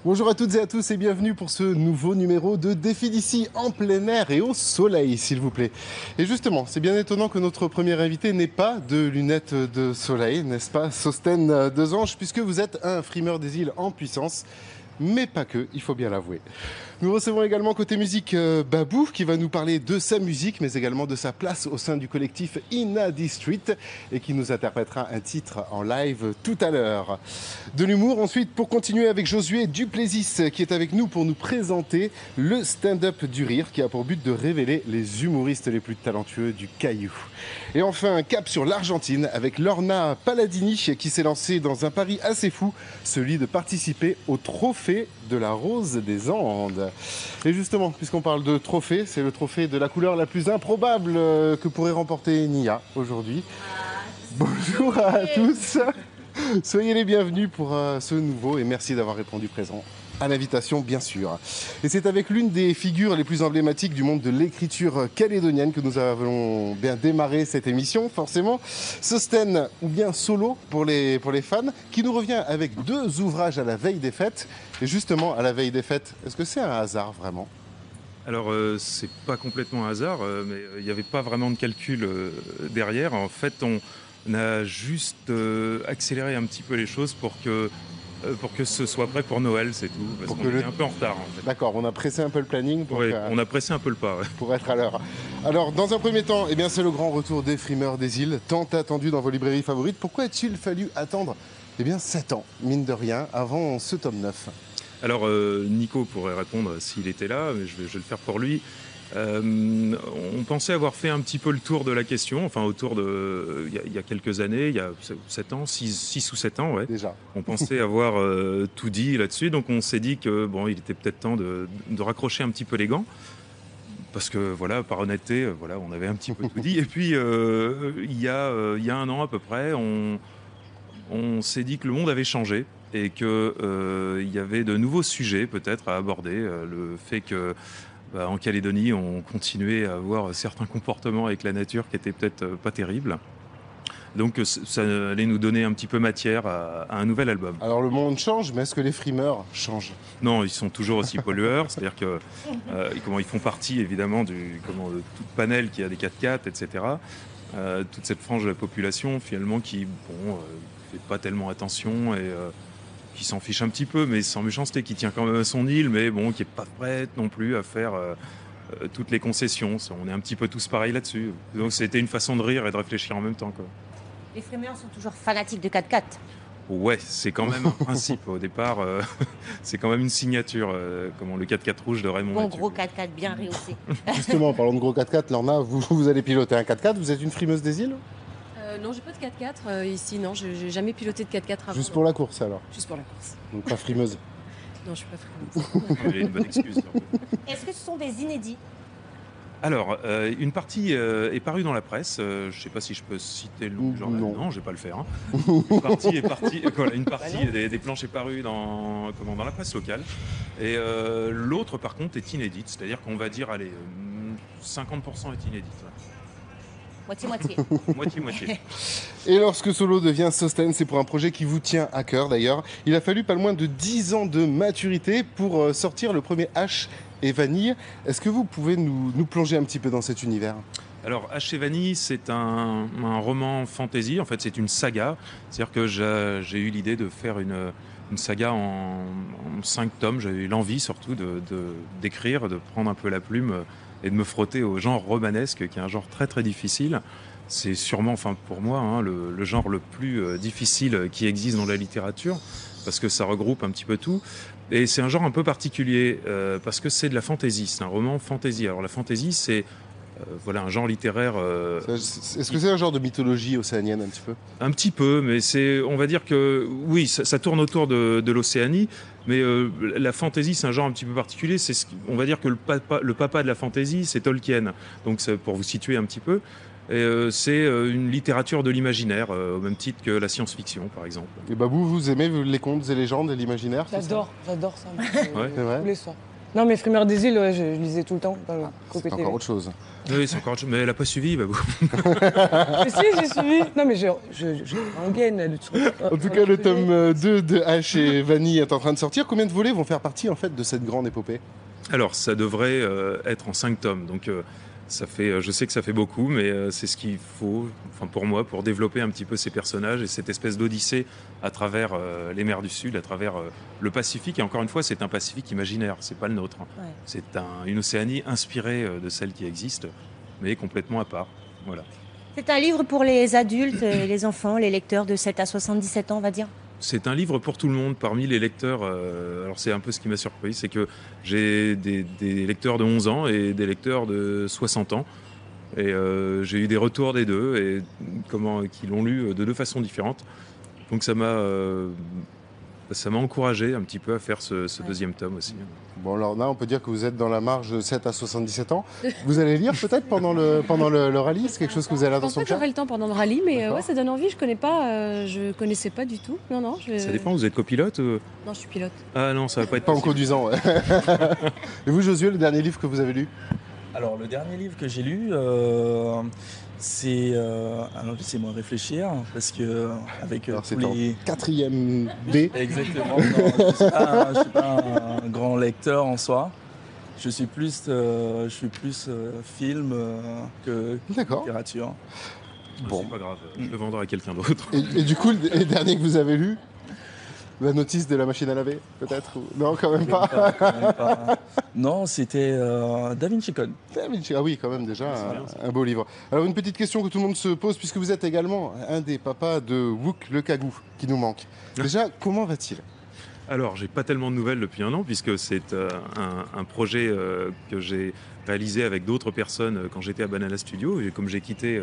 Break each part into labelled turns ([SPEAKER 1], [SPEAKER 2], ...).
[SPEAKER 1] Bonjour à toutes et à tous et bienvenue pour ce nouveau numéro de Défi d'ici en plein air et au soleil, s'il vous plaît. Et justement, c'est bien étonnant que notre premier invité n'ait pas de lunettes de soleil, n'est-ce pas, Sostène Desange, puisque vous êtes un frimeur des îles en puissance, mais pas que, il faut bien l'avouer. Nous recevons également côté musique Babou qui va nous parler de sa musique mais également de sa place au sein du collectif Inadi Street et qui nous interprétera un titre en live tout à l'heure. De l'humour ensuite pour continuer avec Josué Duplessis qui est avec nous pour nous présenter le stand-up du rire qui a pour but de révéler les humoristes les plus talentueux du Caillou. Et enfin un cap sur l'Argentine avec Lorna Palladini qui s'est lancée dans un pari assez fou, celui de participer au trophée de la Rose des Andes. Et justement, puisqu'on parle de trophée, c'est le trophée de la couleur la plus improbable que pourrait remporter Nia aujourd'hui. Bonjour à tous, soyez les bienvenus pour ce nouveau et merci d'avoir répondu présent à l'invitation bien sûr. Et c'est avec l'une des figures les plus emblématiques du monde de l'écriture calédonienne que nous avons bien démarré cette émission, forcément. Sostène, ou bien Solo pour les fans, qui nous revient avec 2 ouvrages à la veille des fêtes. Et justement, à la veille des fêtes, est-ce que c'est un hasard vraiment ?
[SPEAKER 2] Alors, c'est pas complètement un hasard, mais il n'y avait pas vraiment de calcul derrière. En fait, on a juste accéléré un petit peu les choses pour que ce soit prêt pour Noël, c'est tout. Parce qu'on est un peu en retard. En fait.
[SPEAKER 1] D'accord, on a pressé un peu le planning pour,
[SPEAKER 2] on a pressé un peu le pas. Ouais.
[SPEAKER 1] Pour être à l'heure. Alors, dans un premier temps, eh bien, c'est le grand retour des frimeurs des îles, tant attendu dans vos librairies favorites. Pourquoi a-t-il fallu attendre 7 ans, mine de rien, avant ce tome 9 ?
[SPEAKER 2] Alors, Nico pourrait répondre s'il était là, mais je vais le faire pour lui. On pensait avoir fait un petit peu le tour de la question, enfin autour de il y a quelques années, il y a 7 ans, 6 ou 7 ans, ouais.
[SPEAKER 1] Déjà.
[SPEAKER 2] On pensait avoir tout dit là-dessus, donc on s'est dit que bon, il était peut-être temps de raccrocher un petit peu les gants. Parce que voilà, par honnêteté, voilà, on avait un petit peu tout dit. Et puis il y a 1 an à peu près, on s'est dit que le monde avait changé et que il y avait de nouveaux sujets peut-être à aborder. Le fait que en Calédonie, on continuait à avoir certains comportements avec la nature qui étaient peut-être pas terribles. Donc ça allait nous donner un petit peu matière à un nouvel album.
[SPEAKER 1] Alors le monde change, mais est-ce que les frimeurs changent ?
[SPEAKER 2] Non, ils sont toujours aussi pollueurs. C'est-à-dire que ils font partie évidemment de tout panel qui a des 4x4, etc. Toute cette frange de la population finalement qui fait pas tellement attention et qui s'en fiche un petit peu, mais sans méchanceté, qui tient quand même à son île, mais bon, qui n'est pas prête non plus à faire toutes les concessions. On est un petit peu tous pareils là-dessus. Donc c'était une façon de rire et de réfléchir en même temps, quoi.
[SPEAKER 3] Les frimeurs sont toujours fanatiques de 4x4.
[SPEAKER 2] Ouais, c'est quand même un principe. Au départ, c'est quand même une signature, comme le 4x4 rouge de Raymond.
[SPEAKER 3] Bon gros 4x4 bien rehaussé.
[SPEAKER 1] Justement, en parlant de gros 4x4, Lorna, vous allez piloter un 4x4, vous êtes une frimeuse des îles ?
[SPEAKER 4] Non, j'ai pas de 4x4 ici, non, j'ai jamais piloté de 4x4 avant.
[SPEAKER 1] Juste pour la course alors ?
[SPEAKER 4] Juste pour la course.
[SPEAKER 1] Donc pas frimeuse ?
[SPEAKER 4] Non, je suis pas frimeuse.
[SPEAKER 2] J'ai une bonne excuse.
[SPEAKER 3] Est-ce que ce sont des inédits ?
[SPEAKER 2] Alors, une partie est parue dans la presse. Je ne sais pas si je peux citer le journal. Non, je ne vais pas le faire. Hein. Une partie des planches est parue dans la presse locale. Et l'autre, par contre, est inédite. C'est-à-dire qu'on va dire, 50% est inédite.
[SPEAKER 3] Moitié-moitié.
[SPEAKER 2] Moitié-moitié.
[SPEAKER 1] Et lorsque Solo devient Sostène, c'est pour un projet qui vous tient à cœur d'ailleurs. Il a fallu pas moins de 10 ans de maturité pour sortir le premier H et Vanille. Est-ce que vous pouvez nous plonger un petit peu dans cet univers ?
[SPEAKER 2] Alors, H et Vanille, c'est un roman fantasy. En fait, c'est une saga. C'est-à-dire que j'ai eu l'idée de faire une saga en 5 tomes. J'avais eu l'envie surtout d'écrire, de prendre un peu la plume et de me frotter au genre romanesque, qui est un genre très très difficile. C'est sûrement, pour moi, le genre le plus difficile qui existe dans la littérature, parce que ça regroupe un petit peu tout. Et c'est un genre un peu particulier, parce que c'est de la fantaisie, c'est un roman fantasy. Alors la fantaisie, c'est un genre littéraire...
[SPEAKER 1] Est-ce que c'est un genre de mythologie océanienne un petit peu ? Un
[SPEAKER 2] petit peu, mais on va dire que oui, ça tourne autour de l'Océanie, mais la fantaisie, c'est un genre un petit peu particulier. On va dire que le papa de la fantaisie, c'est Tolkien. Donc c'est pour vous situer un petit peu. Et c'est une littérature de l'imaginaire, au même titre que la science-fiction, par exemple.
[SPEAKER 1] Et Babou, vous aimez les contes et légendes et l'imaginaire ?
[SPEAKER 5] J'adore ça.
[SPEAKER 2] Ouais.
[SPEAKER 1] C'est vrai ?
[SPEAKER 5] Tous les soirs. Non, mais Frimeur des îles, ouais, je lisais tout le temps. Dans le
[SPEAKER 1] C'est
[SPEAKER 5] COP TV.
[SPEAKER 1] encore autre chose.
[SPEAKER 2] Oui, c'est encore autre chose. Mais elle n'a pas suivi, Babou.
[SPEAKER 5] Mais si, j'ai suivi. Non, mais je en gaine, le truc.
[SPEAKER 1] En tout cas, le tome 2 de H et Vanille est en train de sortir. Combien de volets vont faire partie en fait de cette grande épopée?
[SPEAKER 2] Alors, ça devrait être en 5 tomes. Donc, ça fait, je sais que ça fait beaucoup, mais c'est ce qu'il faut, enfin pour moi, pour développer un petit peu ces personnages et cette espèce d'odyssée à travers les mers du Sud, à travers le Pacifique. Et encore une fois, c'est un Pacifique imaginaire, c'est pas le nôtre. Hein.
[SPEAKER 3] Ouais.
[SPEAKER 2] C'est une Océanie inspirée de celle qui existe, mais complètement à part. Voilà.
[SPEAKER 3] C'est un livre pour les adultes, les enfants, les lecteurs de 7 à 77 ans, on va dire.
[SPEAKER 2] C'est un livre pour tout le monde. Parmi les lecteurs, alors c'est un peu ce qui m'a surpris, c'est que j'ai des lecteurs de 11 ans et des lecteurs de 60 ans. Et j'ai eu des retours des deux, et qui l'ont lu de deux façons différentes. Donc ça m'a encouragé un petit peu à faire ce deuxième tome aussi.
[SPEAKER 1] Bon, alors là, on peut dire que vous êtes dans la marge de 7 à 77 ans. Vous allez lire peut-être pendant le rallye? C'est quelque chose que vous avez
[SPEAKER 4] Je
[SPEAKER 1] là dans
[SPEAKER 4] pense
[SPEAKER 1] son
[SPEAKER 4] pas que
[SPEAKER 1] cœur?
[SPEAKER 4] j'aurai le temps pendant le rallye, mais
[SPEAKER 1] D'accord.
[SPEAKER 4] ouais, ça donne envie. Je connaissais pas du tout. Non.
[SPEAKER 2] Ça dépend, vous êtes copilote ou...
[SPEAKER 4] Non, je suis pilote.
[SPEAKER 2] Ah non, ça va pas être
[SPEAKER 1] Pas en
[SPEAKER 2] possible.
[SPEAKER 1] conduisant, ouais. Et vous, Josué, le dernier livre que vous avez lu?
[SPEAKER 6] Alors, le dernier livre que j'ai lu, c'est. Alors, laissez-moi réfléchir, parce que avec
[SPEAKER 1] Alors,
[SPEAKER 6] tous
[SPEAKER 1] c'est en
[SPEAKER 6] les.
[SPEAKER 1] 4e B.
[SPEAKER 6] Exactement. Non, je suis pas un grand lecteur en soi. Je suis plus film que
[SPEAKER 1] D'accord.
[SPEAKER 6] littérature.
[SPEAKER 1] Bon.
[SPEAKER 2] C'est pas grave, je le vendrai à quelqu'un d'autre.
[SPEAKER 1] Et du coup, le dernier que vous avez lu? La notice de la machine à laver, peut-être? Non, quand même pas.
[SPEAKER 6] Quand même pas. Non, c'était Da Vinci Code.
[SPEAKER 1] Ah oui, quand même déjà un beau livre. Alors une petite question que tout le monde se pose, puisque vous êtes également un des papas de Wook le Cagou, qui nous manque. Déjà, comment va-t-il?
[SPEAKER 2] Alors, j'ai pas tellement de nouvelles depuis un an, puisque c'est un projet que j'ai réalisé avec d'autres personnes quand j'étais à Banana Studio. Et comme j'ai quitté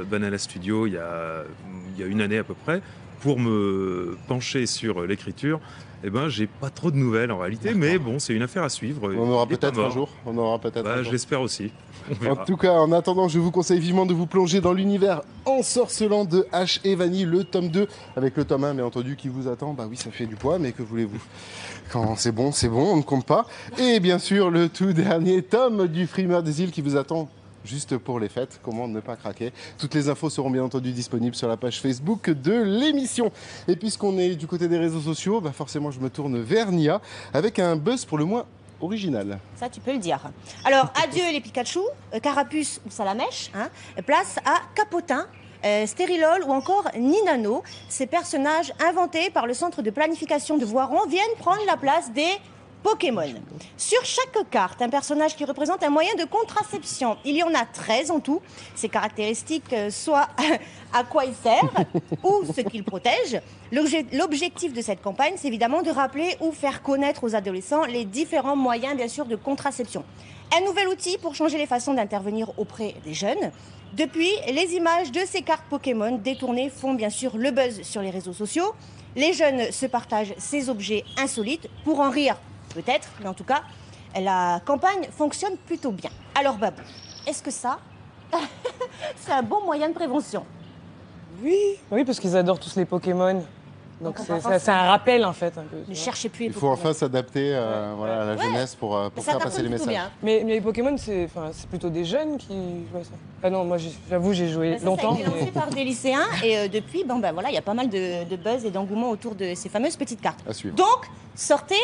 [SPEAKER 2] Banana Studio il y a une année à peu près, pour me pencher sur l'écriture, eh ben, j'ai pas trop de nouvelles en réalité, mais bon, c'est une affaire à suivre.
[SPEAKER 1] On aura
[SPEAKER 2] Il est pas
[SPEAKER 1] peut-être un
[SPEAKER 2] mort.
[SPEAKER 1] jour. On aura peut-être
[SPEAKER 2] Bah,
[SPEAKER 1] un
[SPEAKER 2] je
[SPEAKER 1] jour.
[SPEAKER 2] l'espère aussi. On
[SPEAKER 1] En
[SPEAKER 2] verra.
[SPEAKER 1] tout cas, en attendant, je vous conseille vivement de vous plonger dans l'univers ensorcelant de H et Vanille, le tome 2, avec le tome 1, bien entendu, qui vous attend. Bah oui, ça fait du poids, mais que voulez-vous? Quand c'est bon, on ne compte pas. Et bien sûr, le tout dernier tome du Frimeur des îles qui vous attend juste pour les fêtes. Comment ne pas craquer? Toutes les infos seront bien entendu disponibles sur la page Facebook de l'émission. Et puisqu'on est du côté des réseaux sociaux, bah forcément, je me tourne vers Nia avec un buzz pour le moins original.
[SPEAKER 3] Ça, tu peux le dire. Alors, adieu les Pikachu, Carapuce ou Salamèche. Hein, place à Capotin, Stérilol ou encore Ninano. Ces personnages inventés par le centre de planification de Voiron viennent prendre la place des Pokémon. Sur chaque carte, un personnage qui représente un moyen de contraception. Il y en a 13 en tout. Ces caractéristiques, soit à quoi ils servent ou ce qu'ils protègent. L'objectif de cette campagne, c'est évidemment de rappeler ou faire connaître aux adolescents les différents moyens, bien sûr, de contraception. Un nouvel outil pour changer les façons d'intervenir auprès des jeunes. Depuis, les images de ces cartes Pokémon détournées font bien sûr le buzz sur les réseaux sociaux. Les jeunes se partagent ces objets insolites pour en rire, peut-être, mais en tout cas, la campagne fonctionne plutôt bien. Alors Babou, est-ce que ça, c'est un bon moyen de prévention?
[SPEAKER 5] Oui, parce qu'ils adorent tous les Pokémon. Donc
[SPEAKER 3] on va
[SPEAKER 5] c'est un rappel en fait. Un peu, tu
[SPEAKER 3] Ne
[SPEAKER 5] vois.
[SPEAKER 3] cherchez plus les
[SPEAKER 1] Il faut
[SPEAKER 3] Pokémon.
[SPEAKER 1] enfin s'adapter voilà, à la jeunesse pour
[SPEAKER 3] Ça
[SPEAKER 1] faire passer
[SPEAKER 3] cartonne
[SPEAKER 1] les
[SPEAKER 3] plutôt
[SPEAKER 1] messages.
[SPEAKER 3] bien.
[SPEAKER 5] Mais les Pokémon, c'est plutôt des jeunes qui jouent à ça. Ah non, moi j'avoue, j'ai joué
[SPEAKER 3] Ça a
[SPEAKER 5] longtemps.
[SPEAKER 3] été lancé par des lycéens et depuis, voilà, il y a pas mal de buzz et d'engouement autour de ces fameuses petites cartes.
[SPEAKER 1] À suivre.
[SPEAKER 3] Donc, sortez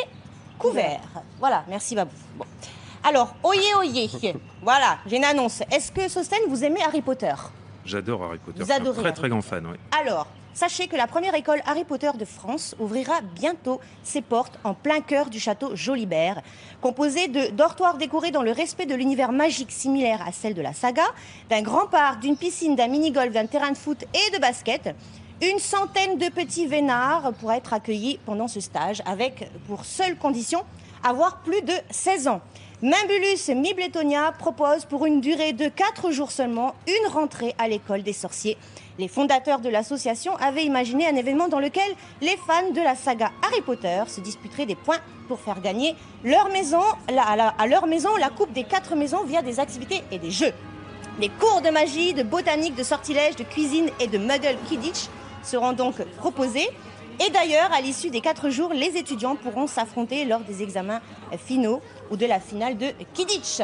[SPEAKER 3] couverts. Voilà, merci Babou. Bon. Alors, oyez. Voilà, j'ai une annonce. Est-ce que Sosten, vous aimez Harry Potter?
[SPEAKER 2] J'adore Harry Potter.
[SPEAKER 3] Vous
[SPEAKER 2] Je suis un
[SPEAKER 3] adorez
[SPEAKER 2] très
[SPEAKER 3] Harry
[SPEAKER 2] très grand fan. Ouais.
[SPEAKER 3] Alors, sachez que la première école Harry Potter de France ouvrira bientôt ses portes en plein cœur du château Jolibert. Composé de dortoirs décorés dans le respect de l'univers magique similaire à celle de la saga, d'un grand parc, d'une piscine, d'un mini-golf, d'un terrain de foot et de basket, une centaine de petits vénards pourraient être accueillis pendant ce stage avec, pour seule condition, avoir plus de 16 ans. Mimbulus Mibletonia propose pour une durée de 4 jours seulement une rentrée à l'école des sorciers. Les fondateurs de l'association avaient imaginé un événement dans lequel les fans de la saga Harry Potter se disputeraient des points pour faire gagner leur maison, à leur maison la coupe des 4 maisons via des activités et des jeux. Des cours de magie, de botanique, de sortilège, de cuisine et de Muggle Quidditch seront donc proposés. Et d'ailleurs, à l'issue des 4 jours, les étudiants pourront s'affronter lors des examens finaux ou de la finale de Quidditch.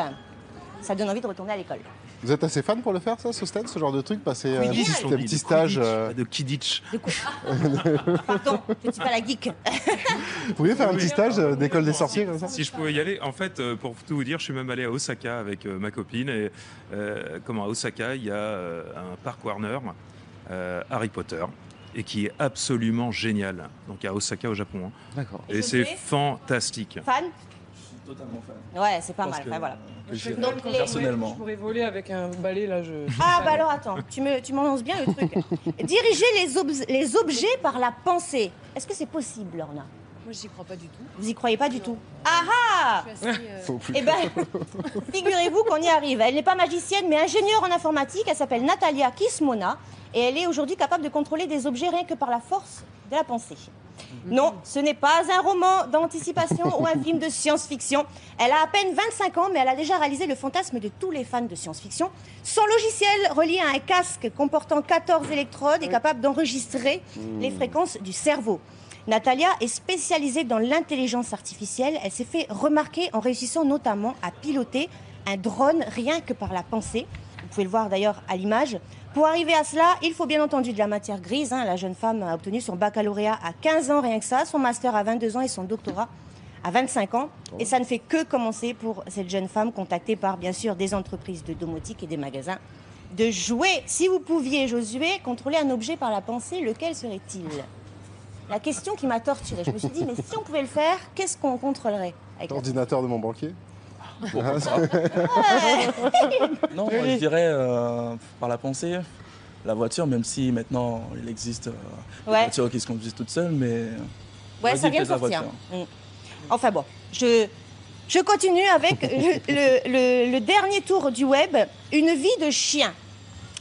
[SPEAKER 3] Ça donne envie de retourner à l'école.
[SPEAKER 1] Vous êtes assez fan pour le faire, ça, Sosten, ce genre de truc, passer un
[SPEAKER 2] Quidditch, on dit,
[SPEAKER 1] petit
[SPEAKER 2] de
[SPEAKER 1] stage
[SPEAKER 2] Quidditch, de Quidditch.
[SPEAKER 3] De quoi Pardon, je ne suis pas la geek.
[SPEAKER 1] Vous pourriez faire un petit stage d'école des sorciers comme ça?
[SPEAKER 2] Si je pouvais y aller, en fait, pour tout vous dire, je suis même allé à Osaka avec ma copine. Et à Osaka, il y a un parc Warner, Harry Potter, et qui est absolument génial. Donc à Osaka, au Japon. Hein.
[SPEAKER 1] D'accord.
[SPEAKER 2] Et c'est fantastique.
[SPEAKER 3] Fan?
[SPEAKER 6] Totalement fan.
[SPEAKER 3] Ouais, c'est pas
[SPEAKER 6] Je pense
[SPEAKER 3] mal.
[SPEAKER 6] que-
[SPEAKER 3] Enfin, voilà.
[SPEAKER 6] que j'irai
[SPEAKER 3] Donc, les-
[SPEAKER 6] personnellement.
[SPEAKER 5] Je pourrais voler avec un balai, là,
[SPEAKER 3] Ah bah alors attends, tu m'en lances bien le truc. Diriger les objets par la pensée. Est-ce que c'est possible, Lorna?
[SPEAKER 4] Moi, j'y crois pas du tout.
[SPEAKER 3] Vous y croyez pas du tout? Ah ah!
[SPEAKER 4] Je suis assez,
[SPEAKER 1] Faut plus.
[SPEAKER 3] Eh ben, figurez-vous qu'on y arrive. Elle n'est pas magicienne, mais ingénieure en informatique. Elle s'appelle Natalia Kismona et elle est aujourd'hui capable de contrôler des objets rien que par la force de la pensée. Non, ce n'est pas un roman d'anticipation ou un film de science-fiction. Elle a à peine 25 ans, mais elle a déjà réalisé le fantasme de tous les fans de science-fiction. Son logiciel, relié à un casque comportant 14 électrodes, est capable d'enregistrer les fréquences du cerveau. Natalia est spécialisée dans l'intelligence artificielle. Elle s'est fait remarquer en réussissant notamment à piloter un drone rien que par la pensée. Vous pouvez le voir d'ailleurs à l'image. Pour arriver à cela, il faut bien entendu de la matière grise. La jeune femme a obtenu son baccalauréat à 15 ans, rien que ça, son master à 22 ans et son doctorat à 25 ans. Et ça ne fait que commencer pour cette jeune femme contactée par, bien sûr, des entreprises de domotique et des magasins de jouets. Si vous pouviez, Josué, contrôler un objet par la pensée, lequel serait-il? La question qui m'a torturée. Je me suis dit, mais si on pouvait le faire, qu'est-ce qu'on contrôlerait avec la...
[SPEAKER 1] L'ordinateur de mon banquier.
[SPEAKER 6] Non, moi, je dirais par la pensée. La voiture, même si maintenant il existe des
[SPEAKER 3] Ouais.
[SPEAKER 6] voitures qui se conduisent toutes seules, mais
[SPEAKER 3] Ouais,
[SPEAKER 6] vas-y,
[SPEAKER 3] ça vient de
[SPEAKER 6] fais la
[SPEAKER 3] sortir.
[SPEAKER 6] voiture.
[SPEAKER 3] Enfin bon, je continue avec le dernier tour du web, une vie de chien.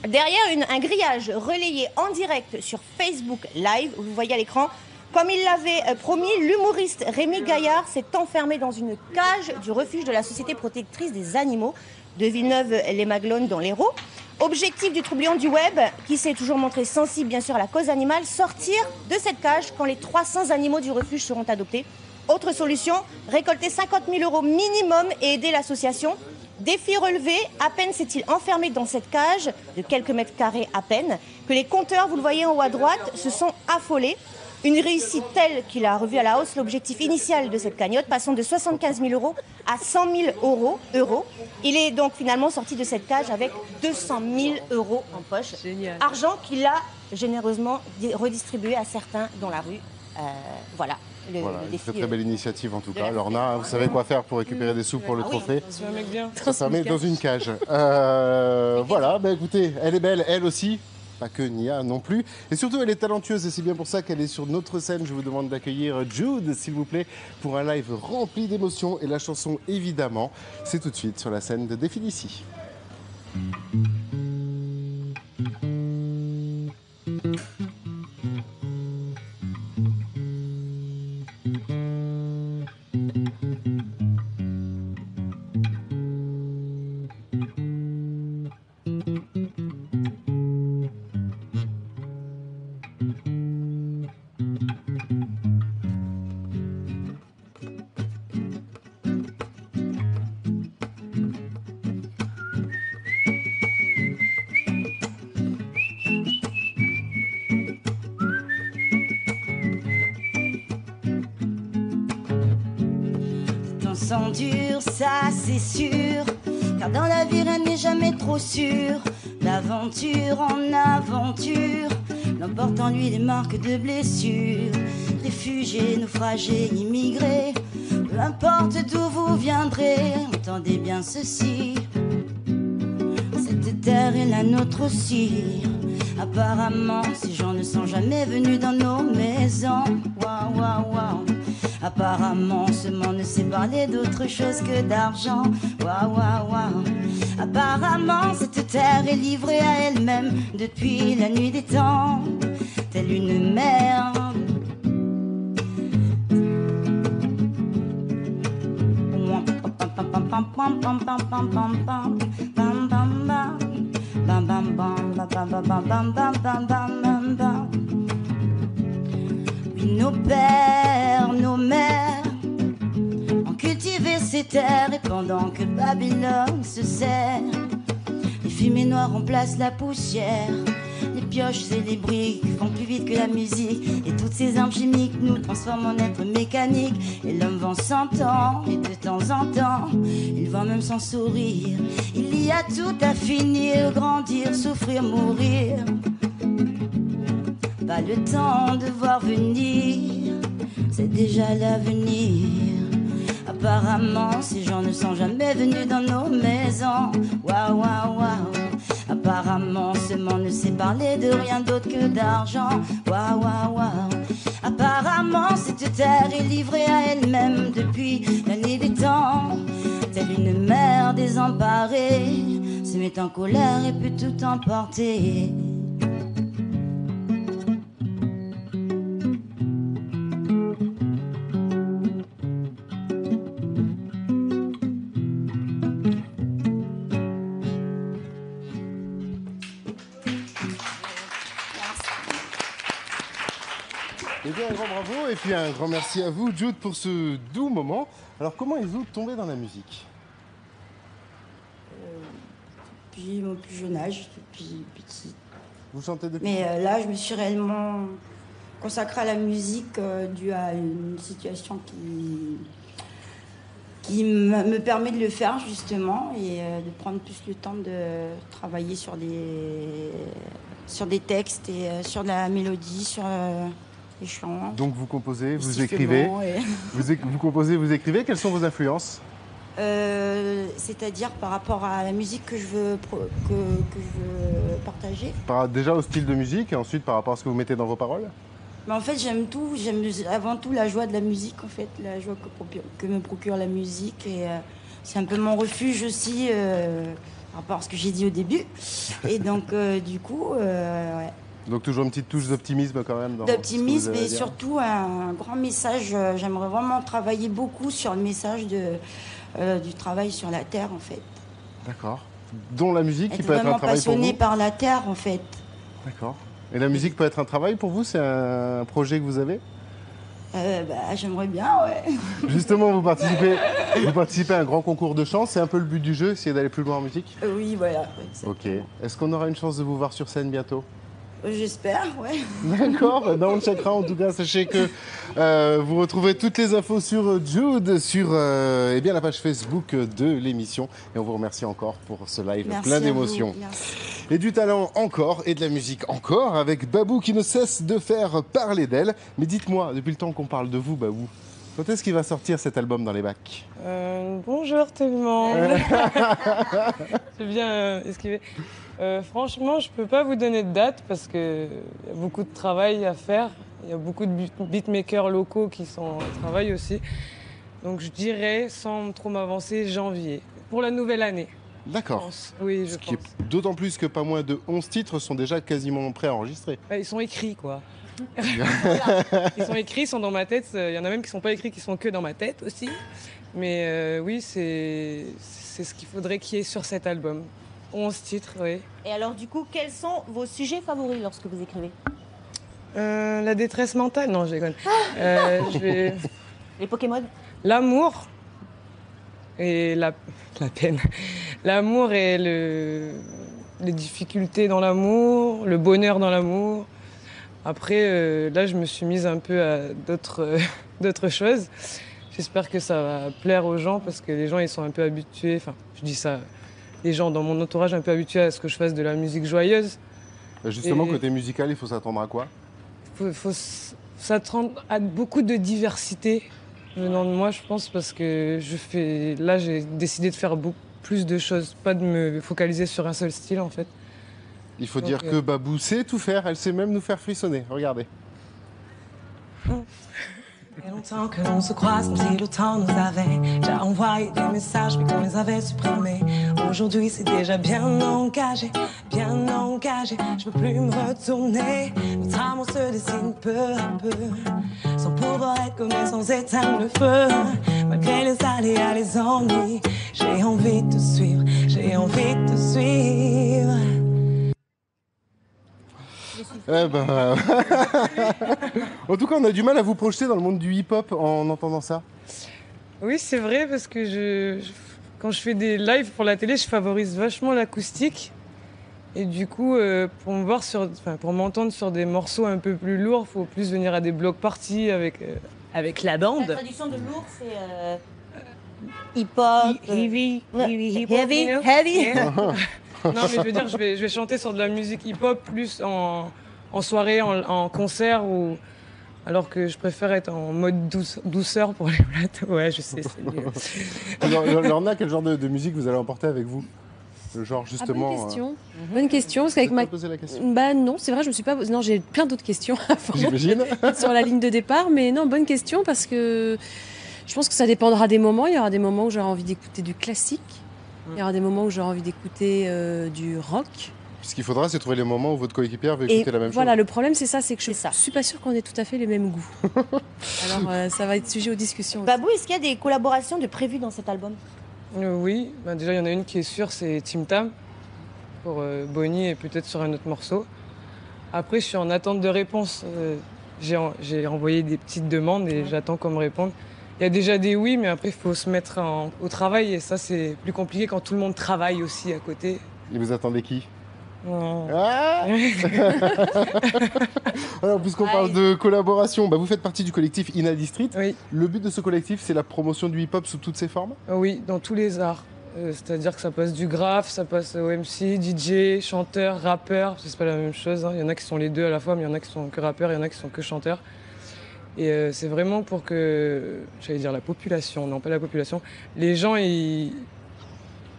[SPEAKER 3] Derrière un grillage relayé en direct sur Facebook Live, vous voyez à l'écran, comme il l'avait promis, l'humoriste Rémi Gaillard s'est enfermé dans une cage du refuge de la Société protectrice des animaux de Villeneuve-les-Maglones dans l'Hérault. Objectif du troublion du web, qui s'est toujours montré sensible bien sûr à la cause animale, sortir de cette cage quand les 300 animaux du refuge seront adoptés. Autre solution, récolter 50 000 € minimum et aider l'association. Défi relevé, à peine s'est-il enfermé dans cette cage de quelques mètres carrés à peine, que les compteurs, vous le voyez en haut à droite, se sont affolés. Une réussite telle qu'il a revu à la hausse l'objectif initial de cette cagnotte, passant de 75 000 € à 100 000 euros. Il est donc finalement sorti de cette cage avec 200 000 € en poche.
[SPEAKER 4] Génial.
[SPEAKER 3] Argent qu'il a généreusement redistribué à certains dans la rue. Voilà.
[SPEAKER 1] Voilà,
[SPEAKER 3] le
[SPEAKER 1] une
[SPEAKER 3] défi,
[SPEAKER 1] très très belle initiative en tout
[SPEAKER 3] de
[SPEAKER 1] cas.
[SPEAKER 3] la
[SPEAKER 1] Lorna, vous savez quoi faire pour récupérer des sous pour le
[SPEAKER 3] Ah oui,
[SPEAKER 1] trophée.
[SPEAKER 5] C'est un mec bien.
[SPEAKER 1] Ça met dans une cage. Voilà, bah écoutez, elle est belle, elle aussi. Pas que Nia non plus. Et surtout, elle est talentueuse et c'est bien pour ça qu'elle est sur notre scène. Je vous demande d'accueillir Jude, s'il vous plaît, pour un live rempli d'émotions. Et la chanson, évidemment, c'est tout de suite sur la scène de Défi d'ici.
[SPEAKER 7] Temps sont durs, ça c'est sûr. Car dans la vie rien n'est jamais trop sûr. D'aventure en aventure, l'emporte en lui des marques de blessures. Réfugiés, naufragés, immigrés, peu importe d'où vous viendrez, entendez bien ceci. Cette terre est la nôtre aussi. Apparemment, ces gens ne sont jamais venus dans nos maisons. Waouh, waouh, waouh. Apparemment, ce monde ne sait parler d'autre chose que d'argent. Waouh, waouh, waouh. Apparemment, cette terre est livrée à elle-même depuis la nuit des temps, telle une mère. Oui, nos pères, nos mères ont cultivé ces ces terres. Et pendant que Babylone se serre, les fumées noires remplacent la poussière. Les pioches et les briques font plus vite que la musique. Et toutes ces armes chimiques nous transforment en êtres mécaniques. Et l'homme vend 100 ans, et de temps en temps, il vend même sans sourire. Il y a tout à finir, grandir, souffrir, mourir. Pas le temps de voir venir, c'est déjà l'avenir. Apparemment, ces gens ne sont jamais venus dans nos maisons. Waouh, waouh, waouh. Apparemment, ce monde ne sait parler de rien d'autre que d'argent. Waouh, waouh, waouh. Apparemment, cette terre est livrée à elle-même depuis la nuit des temps. Telle une mer désemparée, se met en colère et peut tout emporter.
[SPEAKER 1] Eh bien, un grand bravo et puis un grand merci à vous, Jude, pour ce doux moment. Alors, comment êtes-vous tombé dans la musique?
[SPEAKER 7] Depuis mon plus jeune âge, depuis petit.
[SPEAKER 1] Vous chantez depuis?
[SPEAKER 7] Mais là, je me suis réellement consacrée à la musique due à une situation qui me permet de le faire, justement, et de prendre plus le temps de travailler sur des textes et sur la mélodie, sur les chants.
[SPEAKER 1] Donc, vous composez, vous
[SPEAKER 7] sifflements
[SPEAKER 1] écrivez.
[SPEAKER 7] et-
[SPEAKER 1] Vous composez, vous écrivez. Quelles sont vos influences?
[SPEAKER 7] C'est-à-dire par rapport à la musique que je veux, que je veux partager.
[SPEAKER 1] Déjà au style de musique et ensuite par rapport à ce que vous mettez dans vos paroles?
[SPEAKER 7] Mais en fait, j'aime tout. J'aime avant tout la joie de la musique, en fait, la joie que me procure la musique. Et c'est un peu mon refuge aussi, par rapport à ce que j'ai dit au début. Et donc, du coup, ouais.
[SPEAKER 1] Donc toujours une petite touche d'optimisme quand même.
[SPEAKER 7] D'optimisme et surtout un grand message. J'aimerais vraiment travailler beaucoup sur le message du travail sur la terre, en fait.
[SPEAKER 1] D'accord. Dont la musique qui
[SPEAKER 7] Être
[SPEAKER 1] peut être un
[SPEAKER 7] vraiment
[SPEAKER 1] travail pour
[SPEAKER 7] passionné
[SPEAKER 1] vous.
[SPEAKER 7] par la terre, en fait.
[SPEAKER 1] D'accord. Et la musique peut être un travail pour vous? C'est un projet que vous avez?
[SPEAKER 7] J'aimerais bien, ouais.
[SPEAKER 1] Justement, vous participez à un grand concours de chant. C'est un peu le but du jeu, essayer d'aller plus loin en musique?
[SPEAKER 7] Oui, voilà. Exactement.
[SPEAKER 1] Ok. Est-ce qu'on aura une chance de vous voir sur scène bientôt?
[SPEAKER 7] J'espère, ouais.
[SPEAKER 1] D'accord, on le checkera. En tout cas, sachez que vous retrouverez toutes les infos sur Jude, sur eh bien, la page Facebook de l'émission. Et on vous remercie encore pour ce live
[SPEAKER 7] Merci
[SPEAKER 1] plein
[SPEAKER 7] à vous.
[SPEAKER 1] d'émotions.
[SPEAKER 7] Merci.
[SPEAKER 1] Et du talent encore, et de la musique encore, avec Babou qui ne cesse de faire parler d'elle. Mais dites-moi, depuis le temps qu'on parle de vous, Babou, quand est-ce qu'il va sortir cet album dans les bacs?
[SPEAKER 5] Bonjour tout le monde. J'ai bien esquivé. Franchement, je peux pas vous donner de date parce qu'il y a beaucoup de travail à faire. Il y a beaucoup de beatmakers locaux qui sont au travail aussi. Donc je dirais, sans trop m'avancer, janvier. Pour la nouvelle année. je
[SPEAKER 1] D'accord.
[SPEAKER 5] pense. Oui, je
[SPEAKER 1] Ce qui
[SPEAKER 5] pense.
[SPEAKER 1] est d'autant plus que pas moins de 11 titres sont déjà quasiment prêts à enregistrer.
[SPEAKER 5] Ils sont écrits, quoi. Voilà. Ils sont écrits, ils sont dans ma tête. Il y en a même qui sont pas écrits, qui sont que dans ma tête aussi. Mais oui, c'est ce qu'il faudrait qu'il y ait sur cet album. 11 titres, oui.
[SPEAKER 3] Et alors, du coup, quels sont vos sujets favoris lorsque vous écrivez?
[SPEAKER 5] La détresse mentale, non, je déconne. Je vais...
[SPEAKER 3] Les Pokémon?
[SPEAKER 5] L'amour et la peine. L'amour et les difficultés dans l'amour, le bonheur dans l'amour. Après, là, je me suis mise un peu à d'autres choses. J'espère que ça va plaire aux gens parce que les gens, ils sont un peu habitués. Enfin, je dis ça, les gens dans mon entourage un peu habitués à ce que je fasse de la musique joyeuse.
[SPEAKER 1] Justement,
[SPEAKER 5] Et-
[SPEAKER 1] côté musical, il faut s'attendre à quoi?
[SPEAKER 5] Faut s'attendre à beaucoup de diversité venant de moi, je pense, parce que là, j'ai décidé de faire beaucoup plus de choses, pas de me focaliser sur un seul style, en fait.
[SPEAKER 1] Il faut
[SPEAKER 5] Donc,
[SPEAKER 1] dire que Babou sait tout faire, elle sait même nous faire frissonner. Regardez.
[SPEAKER 8] Il y a longtemps que l'on se croise comme si le temps nous avait déjà envoyé des messages mais qu'on les avait supprimés. Aujourd'hui c'est déjà bien engagé, bien engagé. Je peux plus me retourner. Notre amour se dessine peu à peu, sans pouvoir être comme sans éteindre le feu. Malgré les aléas, les ennuis, j'ai envie de te suivre, j'ai envie de te suivre.
[SPEAKER 1] Eh ben... en tout cas, on a du mal à vous projeter dans le monde du hip-hop en entendant ça.
[SPEAKER 5] Oui, c'est vrai, parce que quand je fais des lives pour la télé, je favorise vachement l'acoustique. Et du coup, pour m'entendre sur des morceaux un peu plus lourds, il faut plus venir à des block parties avec la bande.
[SPEAKER 3] La traduction de lourd, c'est hip-hop.
[SPEAKER 5] Heavy,
[SPEAKER 3] Heavy, heavy.
[SPEAKER 5] Non, mais je veux dire, je vais chanter sur de la musique hip-hop plus en soirée, en concert, alors que je préfère être en mode douceur pour les plateaux. Ouais, je sais, c'est mieux.
[SPEAKER 1] Lorna, quel genre de musique vous allez emporter avec vous? Le genre, justement.
[SPEAKER 4] Bonne question. Bonne question. Parce qu'avec
[SPEAKER 1] Vous avez pas posé la question?
[SPEAKER 4] Bah non, c'est vrai, je me suis pas. Non, j'ai plein d'autres questions avant
[SPEAKER 1] J'imagine.
[SPEAKER 4] sur la ligne de départ, mais non, bonne question parce que je pense que ça dépendra des moments. Il y aura des moments où j'aurai envie d'écouter du classique. Il y aura des moments où j'aurai envie d'écouter du rock.
[SPEAKER 1] Ce qu'il faudra, c'est trouver les moments où votre coéquipière veut
[SPEAKER 4] Et
[SPEAKER 1] écouter la même
[SPEAKER 4] voilà,
[SPEAKER 1] chose.
[SPEAKER 4] le problème c'est ça, c'est que je
[SPEAKER 3] C'est ça.
[SPEAKER 4] suis pas sûre qu'on ait tout à fait les mêmes goûts. Alors ça va être sujet aux discussions.
[SPEAKER 3] Babou, est-ce qu'il y a des collaborations de prévues dans cet album?
[SPEAKER 5] Oui, déjà il y en a une qui est sûre, c'est Tim Tam pour Bonnie et peut-être sur un autre morceau. Après, je suis en attente de réponse. J'ai envoyé des petites demandes et j'attends qu'on me réponde. Il y a déjà des oui, mais après il faut se mettre au travail et ça c'est plus compliqué quand tout le monde travaille aussi à côté.
[SPEAKER 1] Et vous attendez qui?
[SPEAKER 5] Non.
[SPEAKER 1] Ah Alors, puisqu'on parle de collaboration, vous faites partie du collectif Ina District.
[SPEAKER 5] Oui.
[SPEAKER 1] Le but de ce collectif, c'est la promotion du hip-hop sous toutes ses formes?
[SPEAKER 5] Oui, dans tous les arts. C'est-à-dire que ça passe du graphe, ça passe au MC, DJ, chanteur, rappeur. C'est pas la même chose. Il y en a qui sont les deux à la fois, mais il y en a qui sont que rappeurs, il y en a qui sont que chanteurs. Et c'est vraiment pour que, j'allais dire la population, non pas la population, les gens ils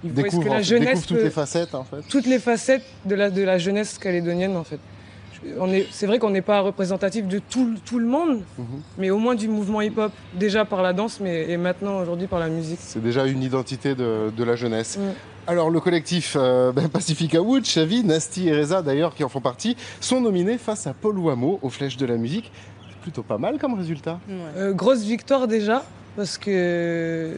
[SPEAKER 5] voient ce que la jeunesse
[SPEAKER 1] découvre toutes les facettes, en fait.
[SPEAKER 5] toutes les facettes de la jeunesse calédonienne en fait. C'est vrai qu'on n'est pas représentatif de tout le monde, mais au moins du mouvement hip-hop, déjà par la danse, et maintenant aujourd'hui par la musique.
[SPEAKER 1] C'est déjà une identité de la jeunesse.
[SPEAKER 5] Mm.
[SPEAKER 1] Alors le collectif Pacifica Wood, Xavi, Nasty et Reza d'ailleurs qui en font partie, sont nominés face à Paul Ouameau aux Flèches de la musique. C'est plutôt pas mal comme résultat.
[SPEAKER 5] Grosse victoire déjà, parce que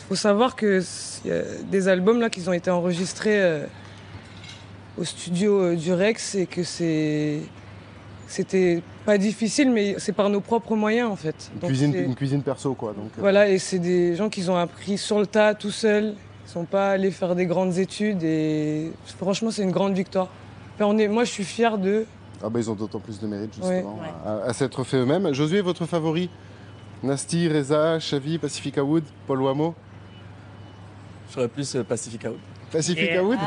[SPEAKER 5] faut savoir que y a des albums là qui ont été enregistrés au studio du Rex et que c'était pas difficile, mais c'est par nos propres moyens en fait. Donc,
[SPEAKER 1] Une cuisine perso quoi. Donc,
[SPEAKER 5] voilà, et c'est des gens qui ont appris sur le tas tout seuls. Ils sont pas allés faire des grandes études et franchement c'est une grande victoire. Enfin, moi je suis fier d'eux.
[SPEAKER 1] Ah ils ont d'autant plus de mérite justement
[SPEAKER 3] Ouais.
[SPEAKER 1] à s'être fait eux-mêmes. Josué, votre favori? Nasty, Reza, Xavi, Pacifica Wood, Paul Ouameau?
[SPEAKER 6] J'aurais plus Pacifica Wood.
[SPEAKER 1] Pacifica Wood?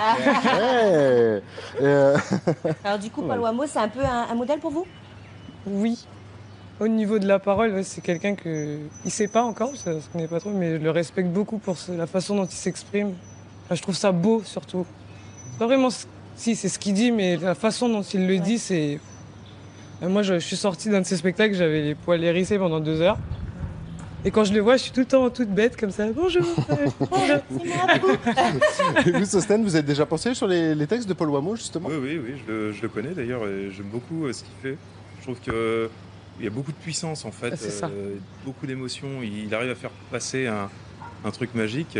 [SPEAKER 1] Ouais.
[SPEAKER 3] Alors du coup, Paul Ouameau, c'est un peu un modèle pour vous?
[SPEAKER 5] Oui. Au niveau de la parole, c'est quelqu'un que il sait pas encore, je ne connais pas trop, mais je le respecte beaucoup pour la façon dont il s'exprime. Enfin, je trouve ça beau surtout. Pas vraiment si c'est ce qu'il dit, mais la façon dont il le dit, c'est. Moi, je suis sortie d'un de ses spectacles, j'avais les poils hérissés pendant 2 heures. Et quand je le vois, je suis tout le temps toute bête comme ça. Bonjour. Bonjour.
[SPEAKER 1] Et vous, Sosten, vous êtes déjà pensé sur les textes de Paul Ouameau justement?
[SPEAKER 2] Oui, je le connais d'ailleurs et j'aime beaucoup ce qu'il fait. Je trouve qu'il y a beaucoup de puissance en fait,
[SPEAKER 5] C'est ça.
[SPEAKER 2] beaucoup d'émotions. Il arrive à faire passer un truc magique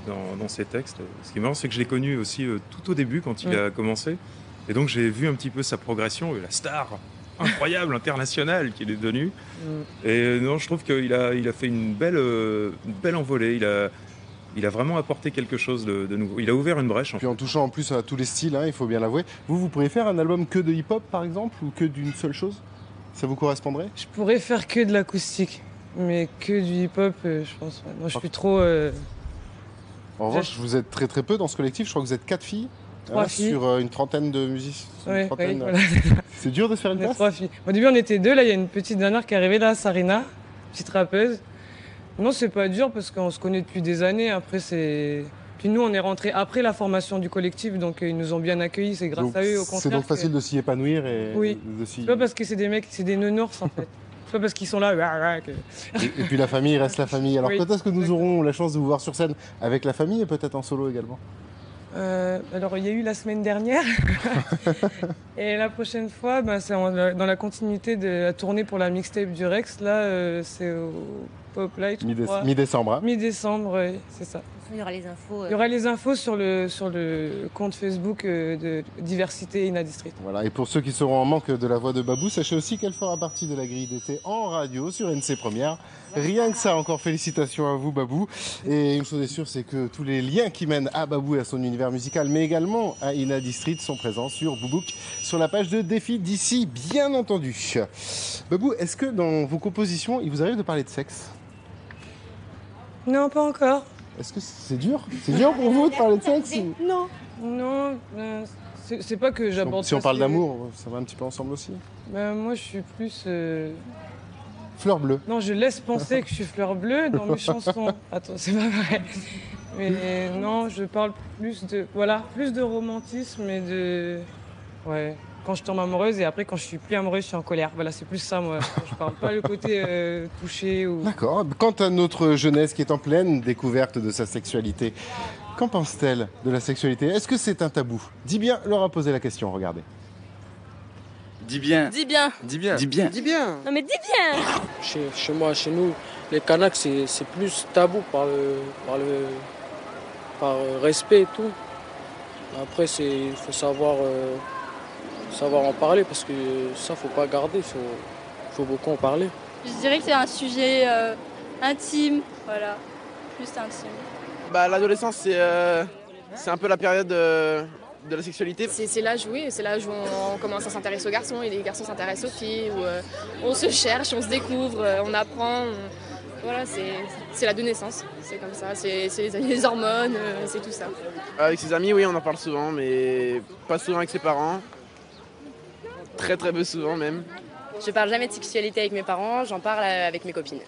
[SPEAKER 2] dans ses textes. Ce qui est marrant, c'est que je l'ai connu aussi tout au début quand il a commencé. Et donc j'ai vu un petit peu sa progression, la star incroyable, internationale qu'il est devenu. Et non, je trouve qu'il a fait une belle envolée. Il a vraiment apporté quelque chose de nouveau. Il a ouvert une brèche.
[SPEAKER 1] Puis en touchant en plus à tous les styles, il faut bien l'avouer. Vous pourriez faire un album que de hip-hop par exemple ou que d'une seule chose? Ça vous correspondrait?
[SPEAKER 5] Je pourrais faire que de l'acoustique, mais que du hip-hop, je pense. Moi, je suis trop.
[SPEAKER 1] En revanche, vous êtes très très peu dans ce collectif. Je crois que vous êtes 4 filles.
[SPEAKER 5] 3 filles.
[SPEAKER 1] Sur une trentaine de musiciens.
[SPEAKER 5] Ouais, oui, voilà.
[SPEAKER 1] C'est dur de se faire une
[SPEAKER 5] On est
[SPEAKER 1] place?
[SPEAKER 5] 3 filles. Au début, on était 2. Là, il y a une petite dernière qui est arrivée, là, Sarina, petite rappeuse. Non, c'est pas dur parce qu'on se connaît depuis des années. Après, Puis nous, on est rentrés après la formation du collectif, donc ils nous ont bien accueillis. C'est grâce
[SPEAKER 1] Donc,
[SPEAKER 5] à eux, au contraire.
[SPEAKER 1] c'est donc facile de s'y épanouir et
[SPEAKER 5] Oui.
[SPEAKER 1] de s'y...
[SPEAKER 5] C'est pas parce que c'est des mecs, c'est des nounours en fait. C'est pas parce qu'ils sont là.
[SPEAKER 1] Et puis la famille reste la famille. Alors
[SPEAKER 5] Oui,
[SPEAKER 1] peut-être que nous
[SPEAKER 5] exactement.
[SPEAKER 1] aurons la chance de vous voir sur scène avec la famille et peut-être en solo également.
[SPEAKER 5] Alors, il y a eu la semaine dernière. Et la prochaine fois, c'est dans la continuité de la tournée pour la mixtape du Rex. Là, c'est au Pop Light, je crois.
[SPEAKER 1] Mi-décembre.
[SPEAKER 5] Mi-décembre, oui, c'est ça.
[SPEAKER 3] Il y aura les infos.
[SPEAKER 5] Il y aura les infos sur le compte Facebook de Diversité Ina District.
[SPEAKER 1] Voilà, et pour ceux qui seront en manque de la voix de Babou, sachez aussi qu'elle fera partie de la grille d'été en radio sur NC Première. Rien que ça, encore félicitations à vous Babou. Et une chose est sûre, c'est que tous les liens qui mènent à Babou et à son univers musical, mais également à Ina District, sont présents sur Boubouk, sur la page de Défi d'ici, bien entendu. Babou, est-ce que dans vos compositions, il vous arrive de parler de sexe ?
[SPEAKER 5] Non, pas encore.
[SPEAKER 1] Est-ce que c'est dur ? C'est dur pour vous de parler de sexe ?
[SPEAKER 5] Non, c'est pas que j'aborde.
[SPEAKER 1] Si on parle d'amour, ça va un petit peu ensemble aussi.
[SPEAKER 5] Moi, je suis plus...
[SPEAKER 1] Fleur bleue.
[SPEAKER 5] Non, je laisse penser que je suis fleur bleue dans mes chansons. Attends, c'est pas vrai. Mais non, je parle plus de romantisme et de... Ouais, quand je tombe amoureuse et après quand je suis plus amoureuse, je suis en colère. Voilà, c'est plus ça, moi. Je parle pas le côté touché ou...
[SPEAKER 1] D'accord. Quant à notre jeunesse qui est en pleine découverte de sa sexualité, qu'en pense-t-elle de la sexualité ? Est-ce que c'est un tabou ? Dis bien, leur a posé la question, regardez.
[SPEAKER 9] Dis bien.
[SPEAKER 10] Dis bien.
[SPEAKER 9] Dis bien. Dis bien.
[SPEAKER 10] Dis bien. Non mais dis bien.
[SPEAKER 11] Chez moi, chez nous, les Kanaks, c'est plus tabou par respect et tout. Après, il faut savoir en parler parce que ça, faut pas garder, faut beaucoup en parler.
[SPEAKER 10] Je dirais que c'est un sujet intime, voilà, plus intime.
[SPEAKER 12] L'adolescence, c'est un peu la période de la sexualité.
[SPEAKER 13] C'est l'âge, oui, c'est l'âge où on commence à s'intéresser aux garçons et les garçons s'intéressent aux filles, où on se cherche, on se découvre, on apprend. Voilà, c'est l'adolescence, c'est comme ça, c'est les hormones, c'est tout ça.
[SPEAKER 12] Avec ses amis, oui, on en parle souvent, mais pas souvent avec ses parents. Très très peu souvent même.
[SPEAKER 13] Je parle jamais de sexualité avec mes parents, j'en parle avec mes copines.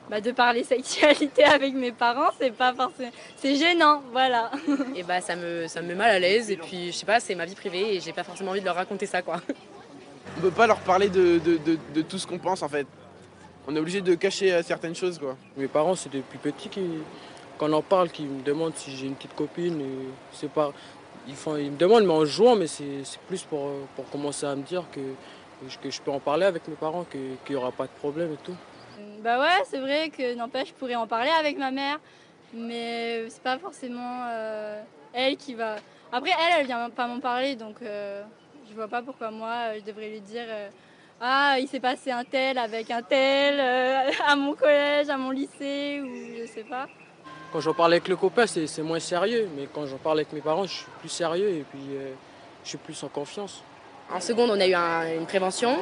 [SPEAKER 10] De parler sexualité avec mes parents, c'est pas forcément... C'est gênant, voilà.
[SPEAKER 13] Et ça me met mal à l'aise, et puis je sais pas, c'est ma vie privée et j'ai pas forcément envie de leur raconter ça, quoi.
[SPEAKER 12] On peut pas leur parler de tout ce qu'on pense, en fait. On est obligé de cacher certaines choses, quoi.
[SPEAKER 11] Mes parents, c'est depuis petit quand on en parle, qu'ils me demandent si j'ai une petite copine. Et c'est pas... Ils me demandent, mais en jouant, mais c'est plus pour commencer à me dire que je peux en parler avec mes parents, qu'il n'y aura pas de problème et tout.
[SPEAKER 10] Ouais, c'est vrai que n'empêche, je pourrais en parler avec ma mère, mais c'est pas forcément elle qui va... Après, elle vient pas m'en parler, donc je vois pas pourquoi moi, je devrais lui dire il s'est passé un tel avec un tel à mon collège, à mon lycée, ou je sais pas.
[SPEAKER 11] Quand j'en parle avec le copain, c'est moins sérieux, mais quand j'en parle avec mes parents, je suis plus sérieux et puis je suis plus en confiance.
[SPEAKER 13] En seconde, on a eu une prévention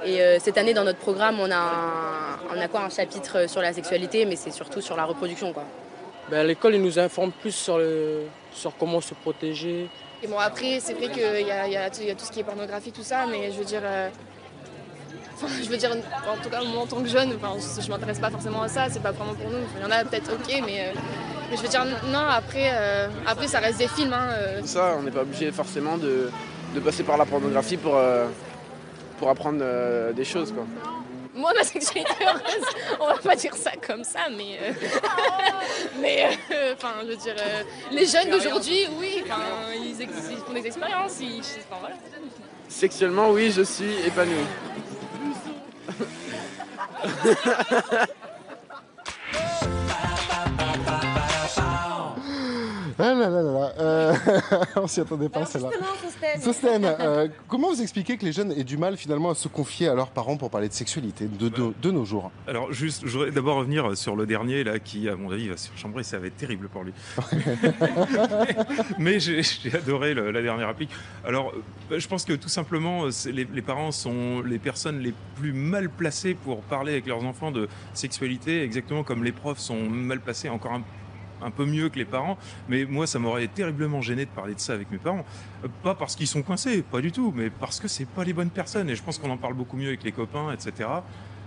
[SPEAKER 13] et cette année, dans notre programme, on a un chapitre sur la sexualité, mais c'est surtout sur la reproduction, quoi.
[SPEAKER 11] À l'école, ils nous informent plus sur comment se protéger.
[SPEAKER 13] Et bon, après, c'est vrai qu'il y a tout ce qui est pornographie, tout ça, mais je veux dire, en tout cas, moi, en tant que jeune, je m'intéresse pas forcément à ça, c'est pas vraiment pour nous. Il y en a peut-être, ok, mais je veux dire, non, après ça reste des films.
[SPEAKER 12] Ça, on n'est pas obligé forcément de passer par la pornographie pour apprendre des choses, quoi.
[SPEAKER 13] Moi, ma sexualité heureuse, on va pas dire ça comme ça, mais je veux dire, les jeunes d'aujourd'hui, oui, ils font des expériences, voilà.
[SPEAKER 12] Sexuellement, oui, je suis épanoui.
[SPEAKER 1] Ah là là là là, on s'y attendait pas, celle-là. Sostène, comment vous expliquez que les jeunes aient du mal finalement à se confier à leurs parents pour parler de sexualité de nos jours ?
[SPEAKER 2] Alors juste, je voudrais d'abord revenir sur le dernier là, qui à mon avis va se chambrer, ça va être terrible pour lui. mais j'ai adoré la dernière réplique. Alors je pense que tout simplement, les parents sont les personnes les plus mal placées pour parler avec leurs enfants de sexualité, exactement comme les profs sont mal placés, encore un peu mieux que les parents, mais moi ça m'aurait terriblement gêné de parler de ça avec mes parents, pas parce qu'ils sont coincés, pas du tout, mais parce que c'est pas les bonnes personnes, et je pense qu'on en parle beaucoup mieux avec les copains, etc.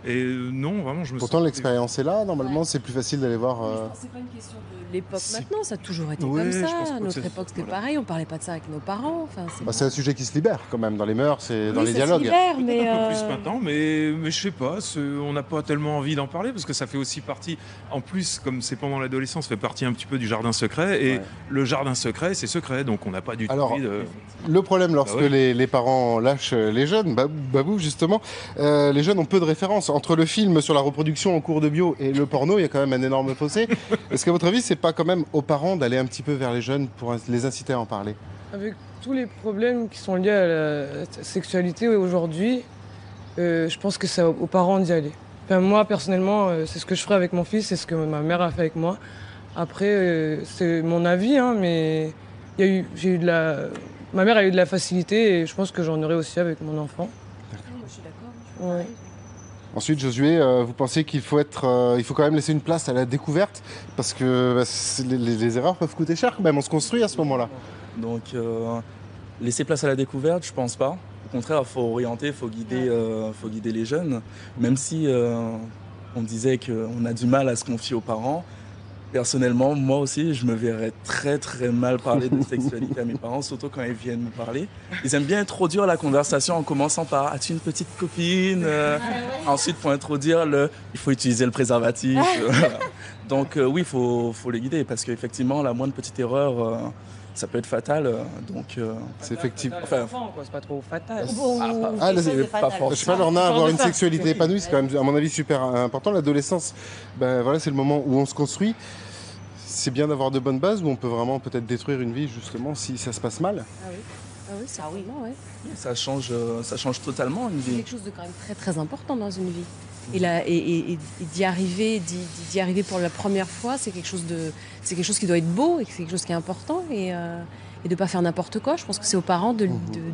[SPEAKER 2] Et non, vraiment, je me
[SPEAKER 1] Pourtant, l'expérience est là. Normalement, c'est plus facile d'aller voir.
[SPEAKER 4] C'est pas une question de l'époque maintenant. Ça a toujours été comme ça. À notre époque, c'était pareil. On parlait pas de ça avec nos parents. Enfin,
[SPEAKER 1] c'est un sujet qui se libère quand même dans les mœurs et dans les dialogues.
[SPEAKER 4] Se libère, mais
[SPEAKER 2] un peu plus maintenant, mais je sais pas. On n'a pas tellement envie d'en parler parce que ça fait aussi partie. En plus, comme c'est pendant l'adolescence, ça fait partie un petit peu du jardin secret. Et le jardin secret, c'est secret, donc on n'a pas du tout envie de.
[SPEAKER 1] Le problème lorsque les parents lâchent les jeunes, Babou justement, les jeunes ont peu de références. entre le film sur la reproduction en cours de bio et le porno, il y a quand même un énorme fossé. Est-ce qu'à votre avis, c'est pas quand même aux parents d'aller un petit peu vers les jeunes pour les inciter à en parler?
[SPEAKER 5] Avec tous les problèmes qui sont liés à la sexualité aujourd'hui, je pense que c'est aux parents d'y aller. Enfin, moi, personnellement, c'est ce que je ferai avec mon fils, c'est ce que ma mère a fait avec moi. Après, c'est mon avis, hein, mais ma mère a eu de la facilité et je pense que j'en aurai aussi avec mon enfant.
[SPEAKER 4] Moi, je suis d'accord.
[SPEAKER 5] Ouais.
[SPEAKER 1] Ensuite, Josué, vous pensez qu'il faut il faut quand même laisser une place à la découverte parce que les erreurs peuvent coûter cher quand même. On se construit à ce moment-là.
[SPEAKER 6] Donc, laisser place à la découverte, je pense pas. Au contraire, il faut orienter, il faut guider les jeunes. Même si on disait qu'on a du mal à se confier aux parents, personnellement, moi aussi, je me verrais très très mal parler de sexualité à mes parents, surtout quand ils viennent me parler. Ils aiment bien introduire la conversation en commençant par « As-tu une petite copine ?» Ensuite, pour introduire il faut utiliser le préservatif. Donc oui, il faut les guider parce qu'effectivement, la moindre petite erreur... ça peut être fatal, donc
[SPEAKER 1] c'est effectivement.
[SPEAKER 5] Enfin, c'est pas trop fatal.
[SPEAKER 1] Je sais pas, Lorna, avoir une sexualité épanouie, c'est quand même, à mon avis, super important. L'adolescence, voilà, c'est le moment où on se construit. C'est bien d'avoir de bonnes bases, où on peut vraiment peut-être détruire une vie, justement, si ça se passe mal.
[SPEAKER 4] Ah oui, ça, oui.
[SPEAKER 6] Ça change totalement une vie.
[SPEAKER 4] C'est quelque chose de quand même très très important dans une vie. Et d'y arriver pour la première fois, c'est quelque chose qui doit être beau et c'est quelque chose qui est important et de pas faire n'importe quoi. Je pense que c'est aux parents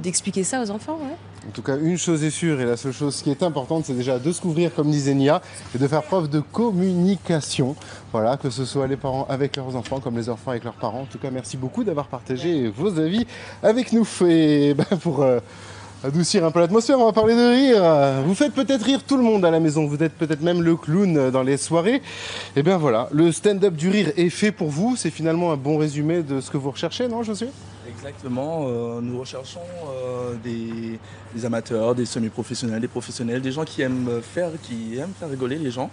[SPEAKER 4] d'expliquer ça aux enfants. Ouais.
[SPEAKER 1] En tout cas, une chose est sûre et la seule chose qui est importante, c'est déjà de se couvrir, comme disait Nia, et de faire preuve de communication. Voilà, que ce soit les parents avec leurs enfants, comme les enfants avec leurs parents. En tout cas, merci beaucoup d'avoir partagé vos avis avec nous. Et pour adoucir un peu l'atmosphère, on va parler de rire. Vous faites peut-être rire tout le monde à la maison, vous êtes peut-être même le clown dans les soirées. Et bien voilà, le stand-up du rire est fait pour vous. C'est finalement un bon résumé de ce que vous recherchez, non, Josué ?
[SPEAKER 6] Exactement, nous recherchons des amateurs, des semi-professionnels, des professionnels, des gens qui aiment faire rigoler les gens.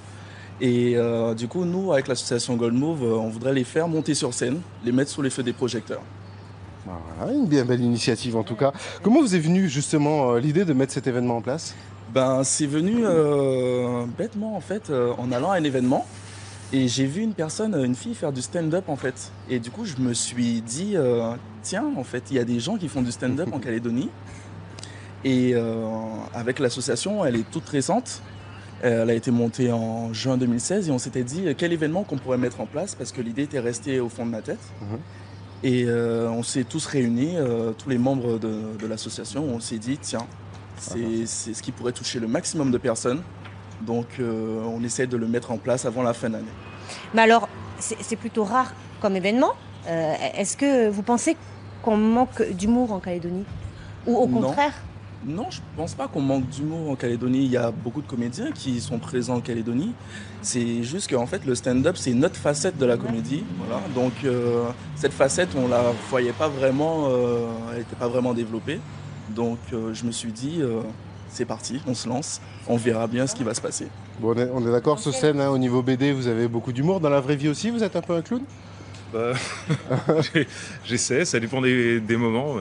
[SPEAKER 6] Et du coup, nous, avec l'association Gold Move, on voudrait les faire monter sur scène, les mettre sous les feux des projecteurs.
[SPEAKER 1] Voilà, une bien belle initiative en tout cas. Comment vous est venue justement l'idée de mettre cet événement en place ?
[SPEAKER 6] C'est venu bêtement en fait, en allant à un événement. Et j'ai vu une fille faire du stand-up en fait. Et du coup, je me suis dit, tiens, en fait, il y a des gens qui font du stand-up en Calédonie. Et avec l'association, elle est toute récente. Elle a été montée en juin 2016 et on s'était dit quel événement qu'on pourrait mettre en place parce que l'idée était restée au fond de ma tête. Et on s'est tous réunis, tous les membres de l'association, on s'est dit, tiens, c'est ce qui pourrait toucher le maximum de personnes. Donc on essaie de le mettre en place avant la fin de l'année.
[SPEAKER 3] Mais alors, c'est plutôt rare comme événement. Est-ce que vous pensez qu'on manque d'humour en Calédonie ? Ou au contraire ?
[SPEAKER 6] Non, je ne pense pas qu'on manque d'humour en Calédonie. Il y a beaucoup de comédiens qui sont présents en Calédonie. C'est juste qu'en fait, le stand-up, c'est une autre facette de la comédie. Voilà. Donc cette facette, on ne la voyait pas vraiment, elle n'était pas vraiment développée. Donc je me suis dit... c'est parti, on se lance, on verra bien ce qui va se passer.
[SPEAKER 1] Bon, on est d'accord, sur scène, au niveau BD, vous avez beaucoup d'humour. Dans la vraie vie aussi, vous êtes un peu un clown ?
[SPEAKER 2] J'essaie, ça dépend des moments.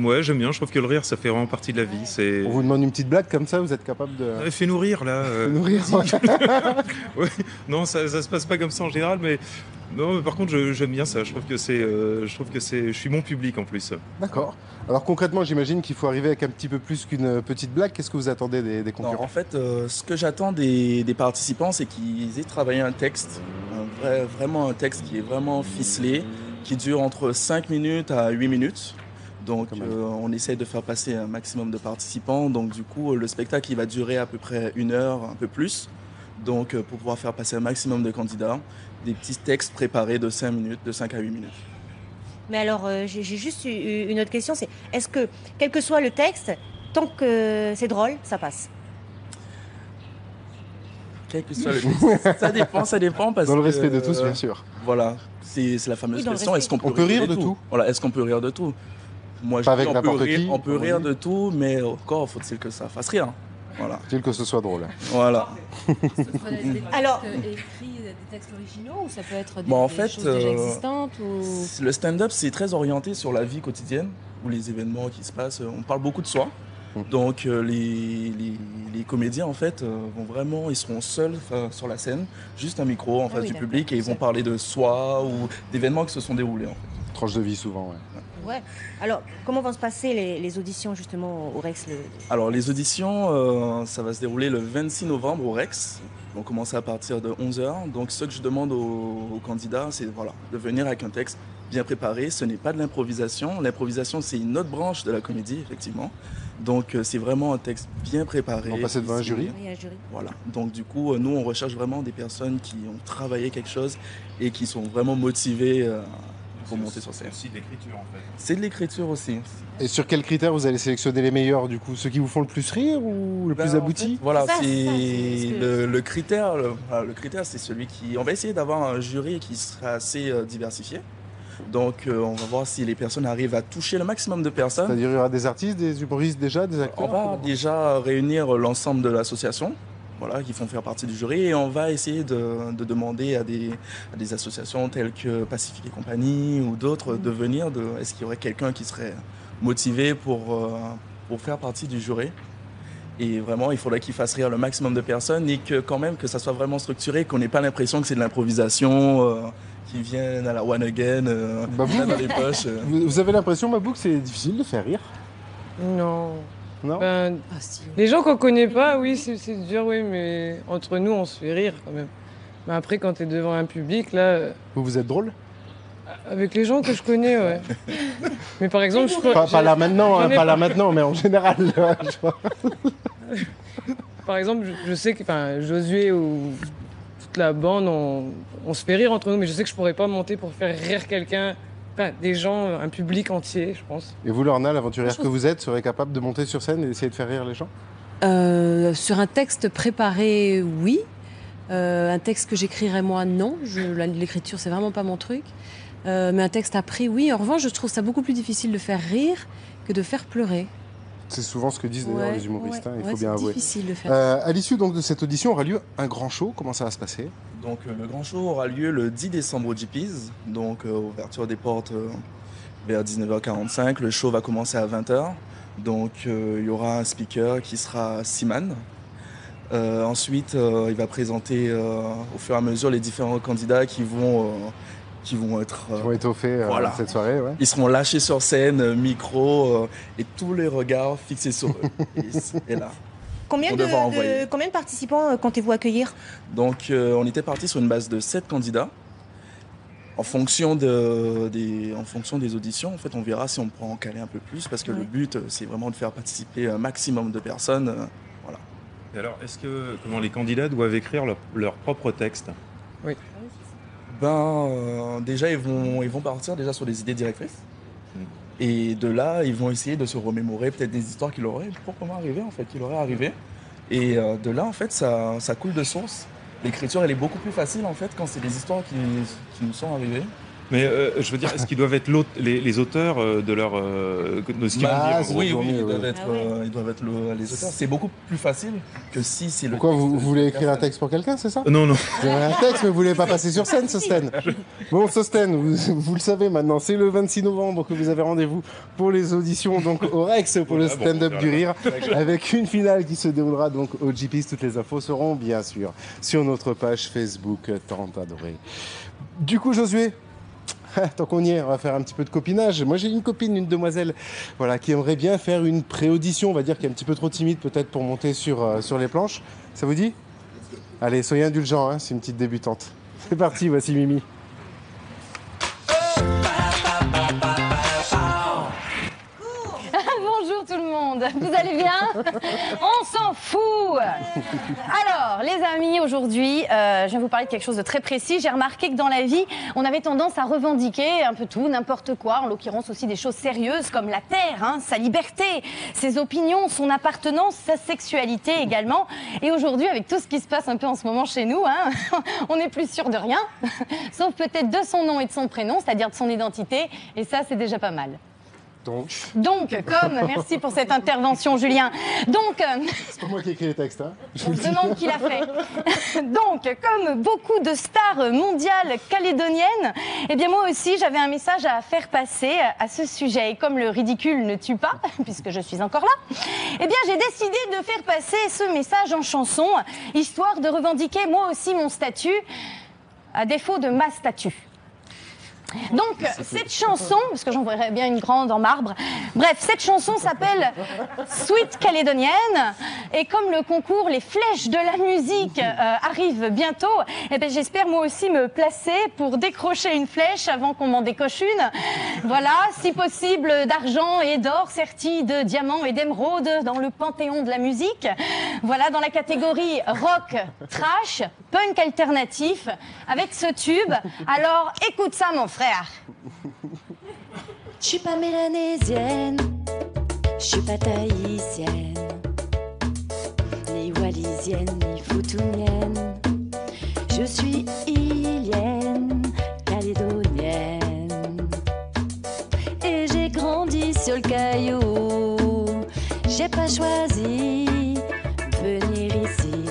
[SPEAKER 2] Ouais, j'aime bien, je trouve que le rire, ça fait vraiment partie de la vie.
[SPEAKER 1] On vous demande une petite blague comme ça, vous êtes capable de...
[SPEAKER 2] Fais-nous rire, là.
[SPEAKER 1] Fais-nous rire,
[SPEAKER 2] ouais. Non, ça se passe pas comme ça en général, mais... Non, mais par contre, j'aime bien ça. Je trouve que je suis mon public en plus.
[SPEAKER 1] D'accord. Alors concrètement, j'imagine qu'il faut arriver avec un petit peu plus qu'une petite blague. Qu'est-ce que vous attendez des concurrents ?
[SPEAKER 6] Non, en fait, ce que j'attends des participants, c'est qu'ils aient travaillé un texte, vraiment un texte qui est vraiment ficelé, qui dure entre 5 minutes à 8 minutes. Donc on essaye de faire passer un maximum de participants. Donc du coup, le spectacle il va durer à peu près 1 heure, un peu plus. Donc pour pouvoir faire passer un maximum de candidats, des petits textes préparés de 5 minutes, de 5 à 8 minutes.
[SPEAKER 3] Mais alors, j'ai juste une autre question, c'est est-ce que, quel que soit le texte, tant que c'est drôle, ça passe ?
[SPEAKER 6] Quel que soit le texte, ça dépend parce que...
[SPEAKER 1] Dans le respect de tous, bien sûr.
[SPEAKER 6] Voilà, c'est la fameuse question, est-ce qu'on peut
[SPEAKER 1] rire de tout ?
[SPEAKER 6] Voilà, est-ce qu'on peut rire de tout ? Moi,
[SPEAKER 1] pas avec n'importe qui.
[SPEAKER 6] On peut rire de tout, mais encore faut-il que ça fasse rire. Voilà.
[SPEAKER 1] Faut-il que ce soit drôle.
[SPEAKER 6] Voilà.
[SPEAKER 3] Alors,
[SPEAKER 4] écrit des textes originaux ou ça peut être des choses déjà existantes
[SPEAKER 6] Le stand-up, c'est très orienté sur la vie quotidienne ou les événements qui se passent. On parle beaucoup de soi. Donc les comédiens en fait ils seront seuls sur la scène, juste un micro en face du public et ils vont parler de soi ou d'événements qui se sont déroulés en fait.
[SPEAKER 1] Tranche de vie souvent,
[SPEAKER 3] Ouais. Alors, comment vont se passer les auditions justement au Rex
[SPEAKER 6] Alors les auditions, ça va se dérouler le 26 novembre au Rex. On commence à partir de 11h. Donc ce que je demande aux candidats, c'est de venir avec un texte bien préparé. Ce n'est pas de l'improvisation. L'improvisation, c'est une autre branche de la comédie, effectivement. Donc c'est vraiment un texte bien préparé.
[SPEAKER 1] On va passer devant un jury.
[SPEAKER 3] Oui, un jury.
[SPEAKER 6] Voilà. Donc du coup, nous, on recherche vraiment des personnes qui ont travaillé quelque chose et qui sont vraiment motivées pour monter sur scène.
[SPEAKER 2] C'est aussi de l'écriture en fait.
[SPEAKER 6] C'est de l'écriture aussi.
[SPEAKER 1] Et sur quels critères vous allez sélectionner les meilleurs du coup? Ceux qui vous font le plus rire ou le plus abouti?
[SPEAKER 6] Voilà, le critère. Le critère, c'est celui qui. On va essayer d'avoir un jury qui sera assez diversifié. Donc, on va voir si les personnes arrivent à toucher le maximum de personnes.
[SPEAKER 1] C'est-à-dire, il y aura des artistes, des humoristes déjà, des acteurs?
[SPEAKER 6] On va déjà réunir l'ensemble de l'association. Voilà, qui font faire partie du jury et on va essayer de demander à des associations telles que Pacifique et compagnie ou d'autres de venir. Est-ce qu'il y aurait quelqu'un qui serait motivé pour faire partie du jury? Et vraiment, il faudrait qu'il fasse rire le maximum de personnes et que quand même que ça soit vraiment structuré, qu'on n'ait pas l'impression que c'est de l'improvisation qui viennent à la one again, dans les poches.
[SPEAKER 1] Vous avez l'impression, Mabou, que c'est difficile de faire rire?
[SPEAKER 5] Non.
[SPEAKER 1] Non.
[SPEAKER 5] Si. Les gens qu'on connaît pas, oui, c'est dur, oui, mais entre nous, on se fait rire quand même. Mais après, quand tu es devant un public, là...
[SPEAKER 1] Vous êtes drôle?
[SPEAKER 5] Avec les gens que je connais, ouais. Mais par exemple,
[SPEAKER 1] Pas là maintenant, mais en général.
[SPEAKER 5] Par exemple, je sais que Josué ou toute la bande, on se fait rire entre nous, mais je sais que je pourrais pas monter pour faire rire quelqu'un. Des gens, un public entier, je pense.
[SPEAKER 1] Et vous, Lorna, l'aventurière que vous êtes, serez capable de monter sur scène et d'essayer de faire rire les gens?
[SPEAKER 4] Sur un texte préparé, oui. Un texte que j'écrirais moi, non. L'écriture, c'est vraiment pas mon truc. Mais un texte appris, oui. En revanche, je trouve ça beaucoup plus difficile de faire rire que de faire pleurer.
[SPEAKER 1] C'est souvent ce que disent d'ailleurs les humoristes, il faut bien avouer.
[SPEAKER 4] C'est difficile de faire.
[SPEAKER 1] À l'issue donc de cette audition aura lieu un grand show. Comment ça va se passer?
[SPEAKER 6] Donc le grand show aura lieu le 10 décembre au GP's, donc ouverture des portes vers 19h45. Le show va commencer à 20h. Donc il y aura un speaker qui sera Siman. Ensuite, il va présenter au fur et à mesure les différents candidats qui vont être
[SPEAKER 1] étoffés cette soirée. Ouais.
[SPEAKER 6] Ils seront lâchés sur scène, micro, et tous les regards fixés sur eux. Et là,
[SPEAKER 3] combien de participants comptez-vous accueillir?
[SPEAKER 6] Donc, on était parti sur une base de 7 candidats. En fonction des auditions, en fait, on verra si on peut en caler un peu plus, parce que le but, c'est vraiment de faire participer un maximum de personnes. Voilà.
[SPEAKER 2] Et alors, comment les candidats doivent écrire leur propre texte?
[SPEAKER 5] Oui.
[SPEAKER 6] Déjà, ils vont partir déjà sur des idées directrices. Et de là, ils vont essayer de se remémorer peut-être des histoires qui leur auraient arrivé. Et de là, en fait, ça coule de source. L'écriture, elle est beaucoup plus facile, en fait, quand c'est des histoires qui nous sont arrivées.
[SPEAKER 2] Mais je veux dire, est-ce qu'ils doivent être les auteurs de ce qu'ils vont dire?
[SPEAKER 6] Oui, ils doivent être les auteurs. C'est beaucoup plus facile que si c'est le.
[SPEAKER 1] Pourquoi vous voulez écrire un texte pour quelqu'un, c'est ça?
[SPEAKER 2] Non.
[SPEAKER 1] Vous avez un texte, mais vous voulez pas passer sur scène, Sosten. Bon, Sosten, vous le savez maintenant, c'est le 26 novembre que vous avez rendez-vous pour les auditions donc au Rex pour le stand-up du rire, avec une finale qui se déroulera donc au GP's. Toutes les infos seront bien sûr sur notre page Facebook tant adorée. Du coup, Josué, tant qu'on y est, on va faire un petit peu de copinage. Moi, j'ai une copine, une demoiselle, qui aimerait bien faire une pré-audition, on va dire, qui est un petit peu trop timide peut-être pour monter sur les planches. Ça vous dit? Allez, soyez indulgents, c'est une petite débutante. C'est parti, voici Mimi.
[SPEAKER 14] Bonjour tout le monde, vous allez bien? On s'en fout. Alors les amis, aujourd'hui je viens vous parler de quelque chose de très précis. J'ai remarqué que dans la vie on avait tendance à revendiquer un peu tout, n'importe quoi, en l'occurrence aussi des choses sérieuses comme la terre, sa liberté, ses opinions, son appartenance, sa sexualité également. Et aujourd'hui, avec tout ce qui se passe un peu en ce moment chez nous, on n'est plus sûr de rien, sauf peut-être de son nom et de son prénom, c'est-à-dire de son identité, et ça c'est déjà pas mal. Donc, merci pour cette intervention, Julien. Donc,
[SPEAKER 1] c'est pas moi qui ai écrit les textes, hein.
[SPEAKER 14] On se demande qui l'a fait. Donc, comme beaucoup de stars mondiales calédoniennes, eh bien moi aussi, j'avais un message à faire passer à ce sujet. Et comme le ridicule ne tue pas, puisque je suis encore là, eh bien j'ai décidé de faire passer ce message en chanson, histoire de revendiquer moi aussi mon statut, à défaut de ma statue. Donc, cette chanson, parce que j'en verrais bien une grande en marbre, bref, cette chanson s'appelle Sweet Calédonienne, et comme le concours Les Flèches de la musique arrive bientôt, eh bien, j'espère moi aussi me placer pour décrocher une flèche avant qu'on m'en décoche une. Voilà, si possible d'argent et d'or sertis de diamants et d'émeraudes dans le panthéon de la musique. Voilà, dans la catégorie rock, trash, punk alternatif, avec ce tube. Alors, écoute ça, mon frère.
[SPEAKER 15] Je suis pas mélanésienne, je suis pas tahitienne, ni wallisienne, ni foutounienne. Je suis ilienne, calédonienne. Et j'ai grandi sur le caillou, j'ai pas choisi venir ici,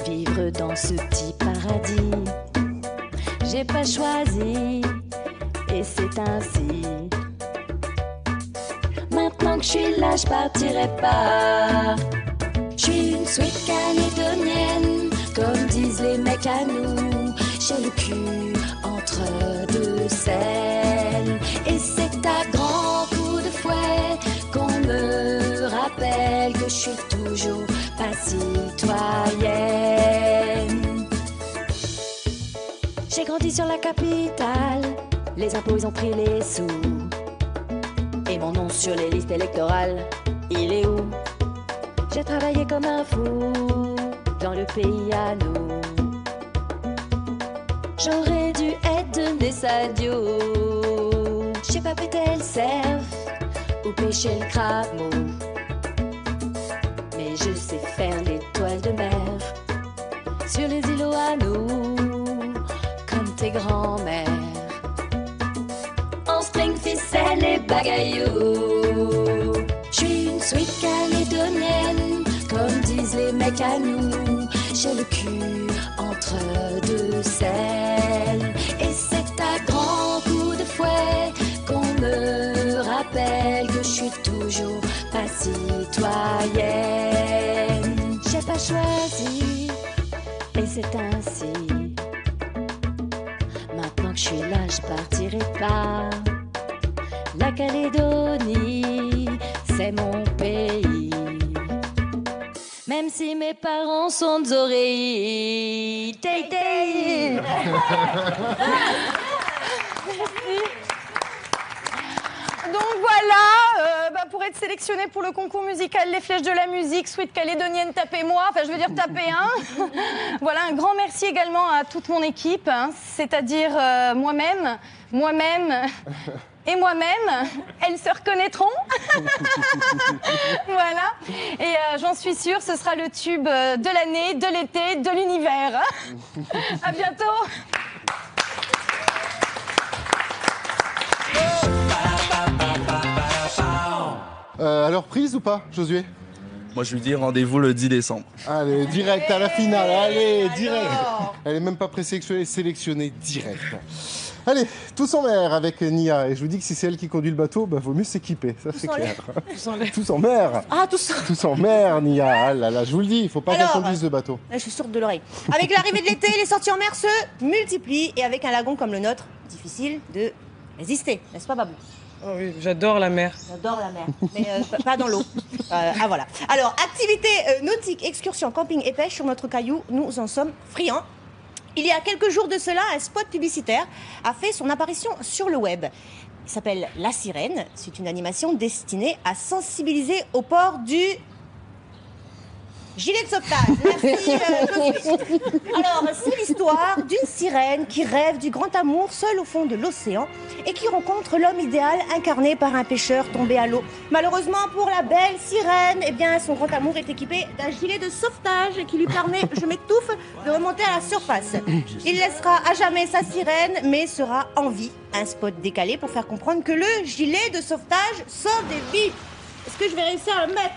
[SPEAKER 15] vivre dans ce petit paradis. J'ai pas choisi, et c'est ainsi. Maintenant que je suis là, je partirai pas. Je suis une sweet calédonienne, comme disent les mecs à nous. J'ai le cul entre deux selles, et c'est à grands coups de fouet qu'on me rappelle que je suis toujours pas citoyenne. J'ai grandi sur la capitale, les impôts ils ont pris les sous. Et mon nom sur les listes électorales, il est où? J'ai travaillé comme un fou dans le pays à nous. J'aurais dû être de Nessadio. J'ai pas pété le cerf ou pêcher le crabe-mou, mais je sais faire les toiles de mer sur les îlots à nous. Tes grands-mères en string, ficelle et bagaillou. Je suis une sweet calédonienne, comme disent les mecs à nous. J'ai le cul entre deux selles, et c'est à grands coups de fouet qu'on me rappelle que je suis toujours pas citoyenne. J'ai pas choisi, et c'est ainsi. Maintenant que je suis là, je partirai pas. La Calédonie, c'est mon pays. Même si mes parents sont d'oreilles. Tay.
[SPEAKER 14] Donc voilà, pour être sélectionné pour le concours musical Les Flèches de la musique, Sweet Calédonienne, tapez-moi, enfin je veux dire tapez un. Voilà, un grand merci également à toute mon équipe, hein, c'est-à-dire moi-même et moi-même, elles se reconnaîtront. Voilà, et j'en suis sûre, ce sera le tube de l'année, de l'été, de l'univers. À bientôt.
[SPEAKER 1] Alors prise ou pas, Josué?
[SPEAKER 6] Moi je lui dis rendez-vous le 10 décembre.
[SPEAKER 1] Allez, direct à la finale, allez, direct. Elle est même pas présélectionnée, sélectionnée direct. Allez, tous en mer avec Nia. Et je vous dis que si c'est elle qui conduit le bateau, bah, vaut mieux s'équiper, ça c'est clair. Tous en mer.
[SPEAKER 3] Ah, tous.
[SPEAKER 1] Tous en mer, Nia. Ah là là, je vous le dis, il faut pas qu'elle conduise le bateau.
[SPEAKER 3] Là, je suis sourde de l'oreille. Avec l'arrivée de l'été, les sorties en mer se multiplient. Et avec un lagon comme le nôtre, difficile de résister. N'est-ce pas, Babou?
[SPEAKER 5] Oh oui, j'adore la mer.
[SPEAKER 3] J'adore la mer, mais pas dans l'eau. Voilà. Alors, activités nautiques, excursions, camping et pêche sur notre caillou, nous en sommes friands. Il y a quelques jours de cela, un spot publicitaire a fait son apparition sur le web. Il s'appelle La Sirène. C'est une animation destinée à sensibiliser au port du Gilet de sauvetage, merci Josué. Alors, c'est l'histoire d'une sirène qui rêve du grand amour seule au fond de l'océan et qui rencontre l'homme idéal incarné par un pêcheur tombé à l'eau. Malheureusement pour la belle sirène, eh bien, son grand amour est équipé d'un gilet de sauvetage qui lui permet, je m'étouffe, de remonter à la surface. Il laissera à jamais sa sirène, mais sera en vie. Un spot décalé pour faire comprendre que le gilet de sauvetage sauve des vies. Est-ce que je vais réussir à le mettre ?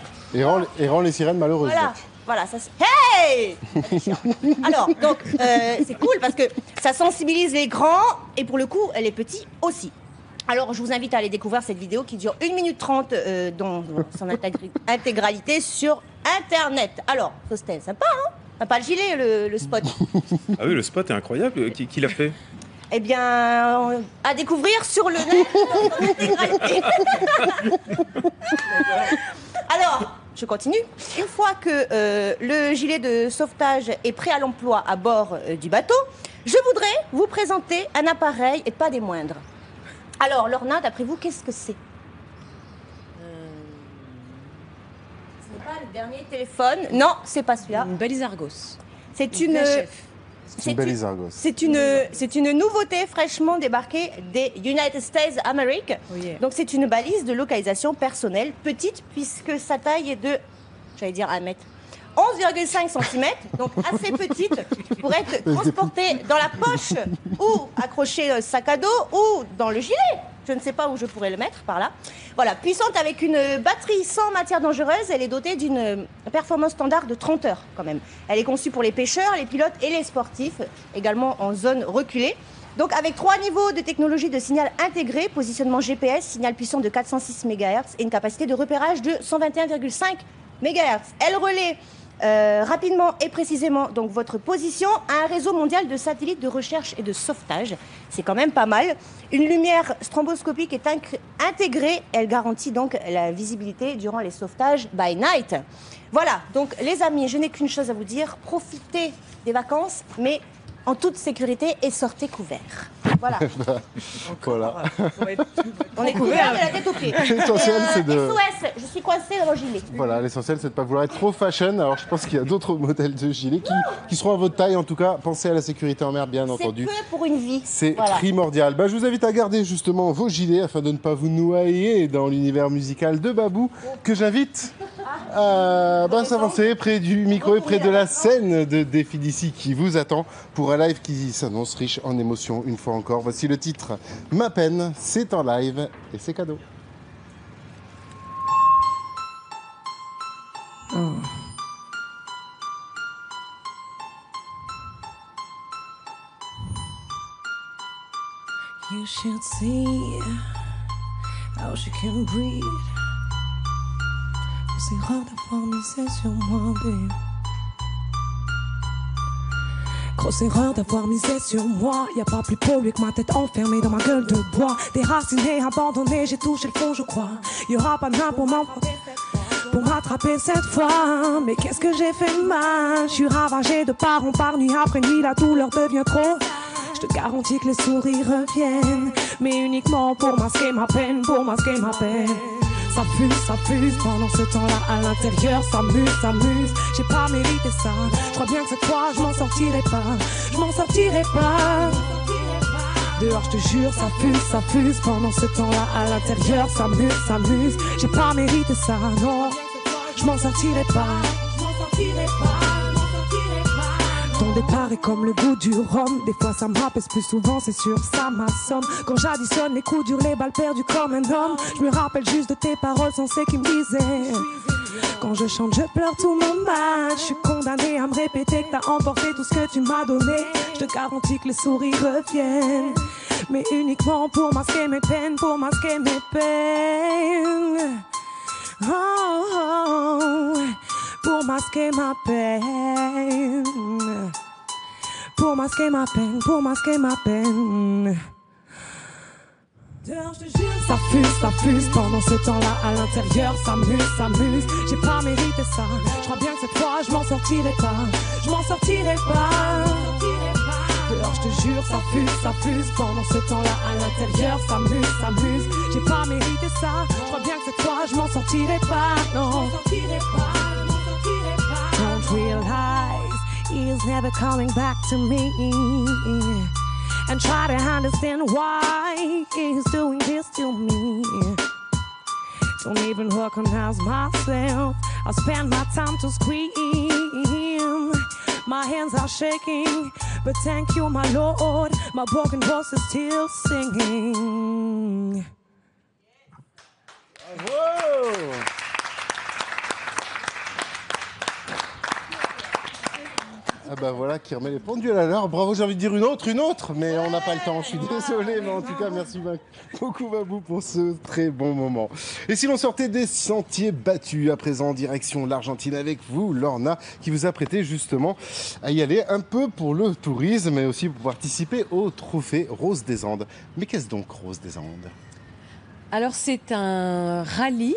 [SPEAKER 1] Et rend les sirènes malheureuses.
[SPEAKER 3] Voilà.
[SPEAKER 1] donc.
[SPEAKER 3] Voilà, ça se... Hey. Alors, donc, c'est cool parce que ça sensibilise les grands et pour le coup, les petits aussi. Alors, je vous invite à aller découvrir cette vidéo qui dure 1 minute 30 dans son intégralité sur Internet. Alors, c'était sympa, hein ? Pas le gilet, le spot.
[SPEAKER 2] Ah oui, le spot est incroyable. Qui l'a fait?
[SPEAKER 3] Eh bien, à découvrir sur le net en intégralité. Alors... Je continue. Une fois que le gilet de sauvetage est prêt à l'emploi à bord du bateau, je voudrais vous présenter un appareil et pas des moindres. Alors, Lorna, d'après vous, qu'est-ce que c'est ? Ce n'est pas le dernier téléphone. Non, c'est pas celui-là.
[SPEAKER 4] Une balise Argos.
[SPEAKER 3] C'est une...
[SPEAKER 1] C'est une balise Argos.
[SPEAKER 3] C'est une nouveauté fraîchement débarquée des United States d'Amérique.
[SPEAKER 4] Oh yeah.
[SPEAKER 3] Donc c'est une balise de localisation personnelle, petite puisque sa taille est de, j'allais dire 1 mètre, 11,5 cm, donc assez petite pour être transportée dans la poche ou accrochée au sac à dos ou dans le gilet. Je ne sais pas où je pourrais le mettre, par là. Voilà, puissante avec une batterie sans matière dangereuse, elle est dotée d'une performance standard de 30 heures quand même. Elle est conçue pour les pêcheurs, les pilotes et les sportifs, également en zone reculée. Donc avec 3 niveaux de technologie de signal intégré, positionnement GPS, signal puissant de 406 MHz et une capacité de repérage de 121,5 MHz. Elle relaie rapidement et précisément donc votre position à un réseau mondial de satellites de recherche et de sauvetage. C'est quand même pas mal. Une lumière stroboscopique est intégrée. Elle garantit donc la visibilité durant les sauvetages by night. Voilà, donc les amis, je n'ai qu'une chose à vous dire. Profitez des vacances, mais en toute sécurité et sortez couverts. Voilà.
[SPEAKER 1] Voilà.
[SPEAKER 3] On est couverts de la tête aux pieds.
[SPEAKER 1] L'essentiel, c'est de...
[SPEAKER 3] SOS, je suis coincée dans le gilet.
[SPEAKER 1] Voilà, l'essentiel, c'est de ne pas vouloir être trop fashion. Alors, je pense qu'il y a d'autres modèles de gilets qui seront à votre taille. En tout cas, pensez à la sécurité en mer, bien entendu.
[SPEAKER 3] C'est que pour une vie.
[SPEAKER 1] C'est primordial. Je vous invite à garder justement vos gilets afin de ne pas vous noyer dans l'univers musical de Babou, que j'invite à s'avancer près du micro et près de la scène de Défi d'ici qui vous attend pour un live qui s'annonce riche en émotions une fois encore. Voici le titre Ma peine, c'est en live et c'est cadeau.
[SPEAKER 8] Oh. You should see how she can breathe. C'est rare d'avoir misé sur moi, babe. Grosse erreur d'avoir misé sur moi. Y'a pas plus pollué que ma tête enfermée dans ma gueule de bois. Déraciné, abandonné, j'ai touché le fond, je crois. Y'aura pas de main pour m'attraper cette fois. Mais qu'est-ce que j'ai fait de mal? Je suis ravagée de part en part, nuit après nuit, la douleur devient trop. Je te garantis que les sourires reviennent, mais uniquement pour masquer ma peine, pour masquer ma peine. Ça fuse, pendant ce temps-là à l'intérieur, ça muse. J'ai pas mérité ça, je crois bien que cette fois je m'en sortirai pas. Dehors je te jure, ça fuse, pendant ce temps-là à l'intérieur, ça muse. J'ai pas mérité ça, non, je m'en sortirai pas. Ton départ est comme le goût du rhum. Des fois ça m'apaise, plus souvent c'est sûr ça m'assomme. Quand j'additionne les coups durs, les balles perdues comme un homme, je me rappelle juste de tes paroles sensées qui me disaient: quand je chante je pleure tout mon mal. Je suis condamnée à me répéter que t'as emporté tout ce que tu m'as donné. Je te garantis que les sourires reviennent, mais uniquement pour masquer mes peines, pour masquer mes peines. Oh, pour masquer ma peine, pour masquer ma peine, pour masquer ma peine. Ça fuse, pendant ce temps-là à l'intérieur, ça muse. J'ai pas mérité ça, je crois bien que cette fois je m'en sortirai pas. Dehors je te jure, ça fuse, pendant ce temps-là à l'intérieur, ça muse. J'ai pas mérité ça, je crois bien que cette fois je m'en sortirai pas, non. realize he's never coming back to me. And try to understand why he's doing this to me. Don't even recognize myself. I spend my time to scream. My hands are shaking, but thank you, my Lord. My broken voice is still singing.
[SPEAKER 1] Bravo! Ah bah voilà, qui remet les pendules à l'heure. Bravo, j'ai envie de dire une autre, mais on n'a pas le temps, je suis désolé, mais en tout cas, merci beaucoup Babou pour ce très bon moment. Et si l'on sortait des sentiers battus, à présent, direction l'Argentine avec vous, Lorna, qui vous a prêté justement à y aller un peu pour le tourisme, mais aussi pour participer au trophée Rose des Andes. Mais qu'est-ce donc Rose des Andes ?
[SPEAKER 4] Alors c'est un rallye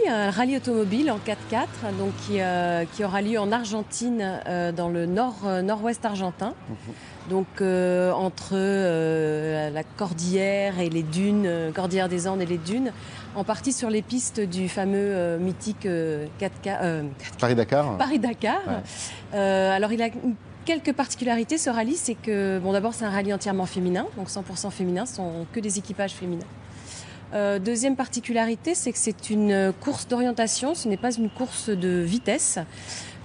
[SPEAKER 4] automobile en 4x4 donc qui aura lieu en Argentine dans le nord-ouest argentin. Donc entre la cordillère et les dunes, cordillère des Andes et les dunes, en partie sur les pistes du fameux mythique 4x4
[SPEAKER 1] Paris-Dakar.
[SPEAKER 4] Paris-Dakar.
[SPEAKER 1] Ouais.
[SPEAKER 4] Alors il a quelques particularités ce rallye, c'est que d'abord c'est un rallye entièrement féminin, donc 100% féminin, ce sont que des équipages féminins. Deuxième particularité, c'est que c'est une course d'orientation, ce n'est pas une course de vitesse.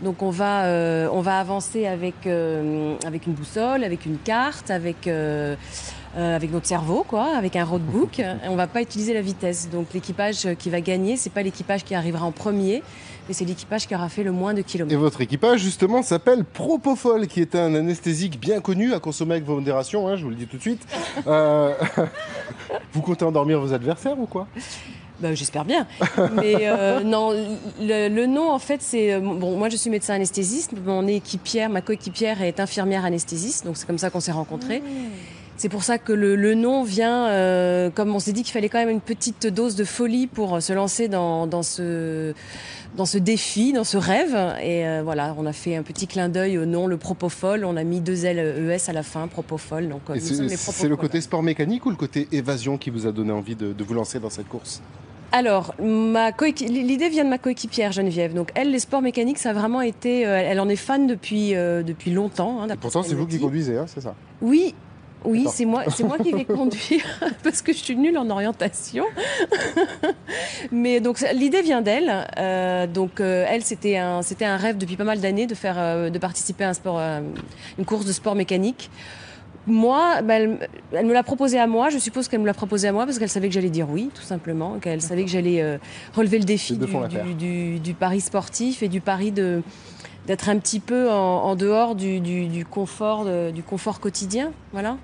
[SPEAKER 4] Donc on va avancer avec une boussole, avec une carte, avec notre cerveau, avec un roadbook. Et on ne va pas utiliser la vitesse. Donc l'équipage qui va gagner, c'est pas l'équipage qui arrivera en premier, mais c'est l'équipage qui aura fait le moins de kilomètres.
[SPEAKER 1] Et votre équipage, justement, s'appelle Propofol, qui est un anesthésique bien connu à consommer avec modération, je vous le dis tout de suite. Vous comptez endormir vos adversaires ou quoi ?
[SPEAKER 4] J'espère bien. Mais non, le nom, en fait, c'est... Bon, moi, je suis médecin anesthésiste. Ma coéquipière est infirmière anesthésiste. Donc, c'est comme ça qu'on s'est rencontrés. C'est pour ça que le nom vient... comme on s'est dit qu'il fallait quand même une petite dose de folie pour se lancer dans ce défi, dans ce rêve. Et voilà, on a fait un petit clin d'œil au nom, le Propofol. On a mis 2 L ES à la fin, Propofol. Donc, nous sommes les Propofol.
[SPEAKER 1] C'est le côté sport mécanique ou le côté évasion qui vous a donné envie de vous lancer dans cette course ?
[SPEAKER 4] Alors, l'idée vient de ma coéquipière Geneviève. Donc, elle, les sports mécaniques, ça a vraiment été... elle en est fan depuis longtemps.
[SPEAKER 1] Et pourtant, c'est vous qui conduisez, c'est ça ?
[SPEAKER 4] Oui, c'est moi qui vais conduire parce que je suis nulle en orientation. Mais donc l'idée vient d'elle. Elle, c'était un rêve depuis pas mal d'années de participer à une course de sport mécanique. Moi, elle me l'a proposé à moi. Je suppose qu'elle me l'a proposé à moi parce qu'elle savait que j'allais dire oui, tout simplement. Qu'elle savait que j'allais relever le défi du pari sportif et du pari d'être un petit peu en dehors du confort quotidien, voilà.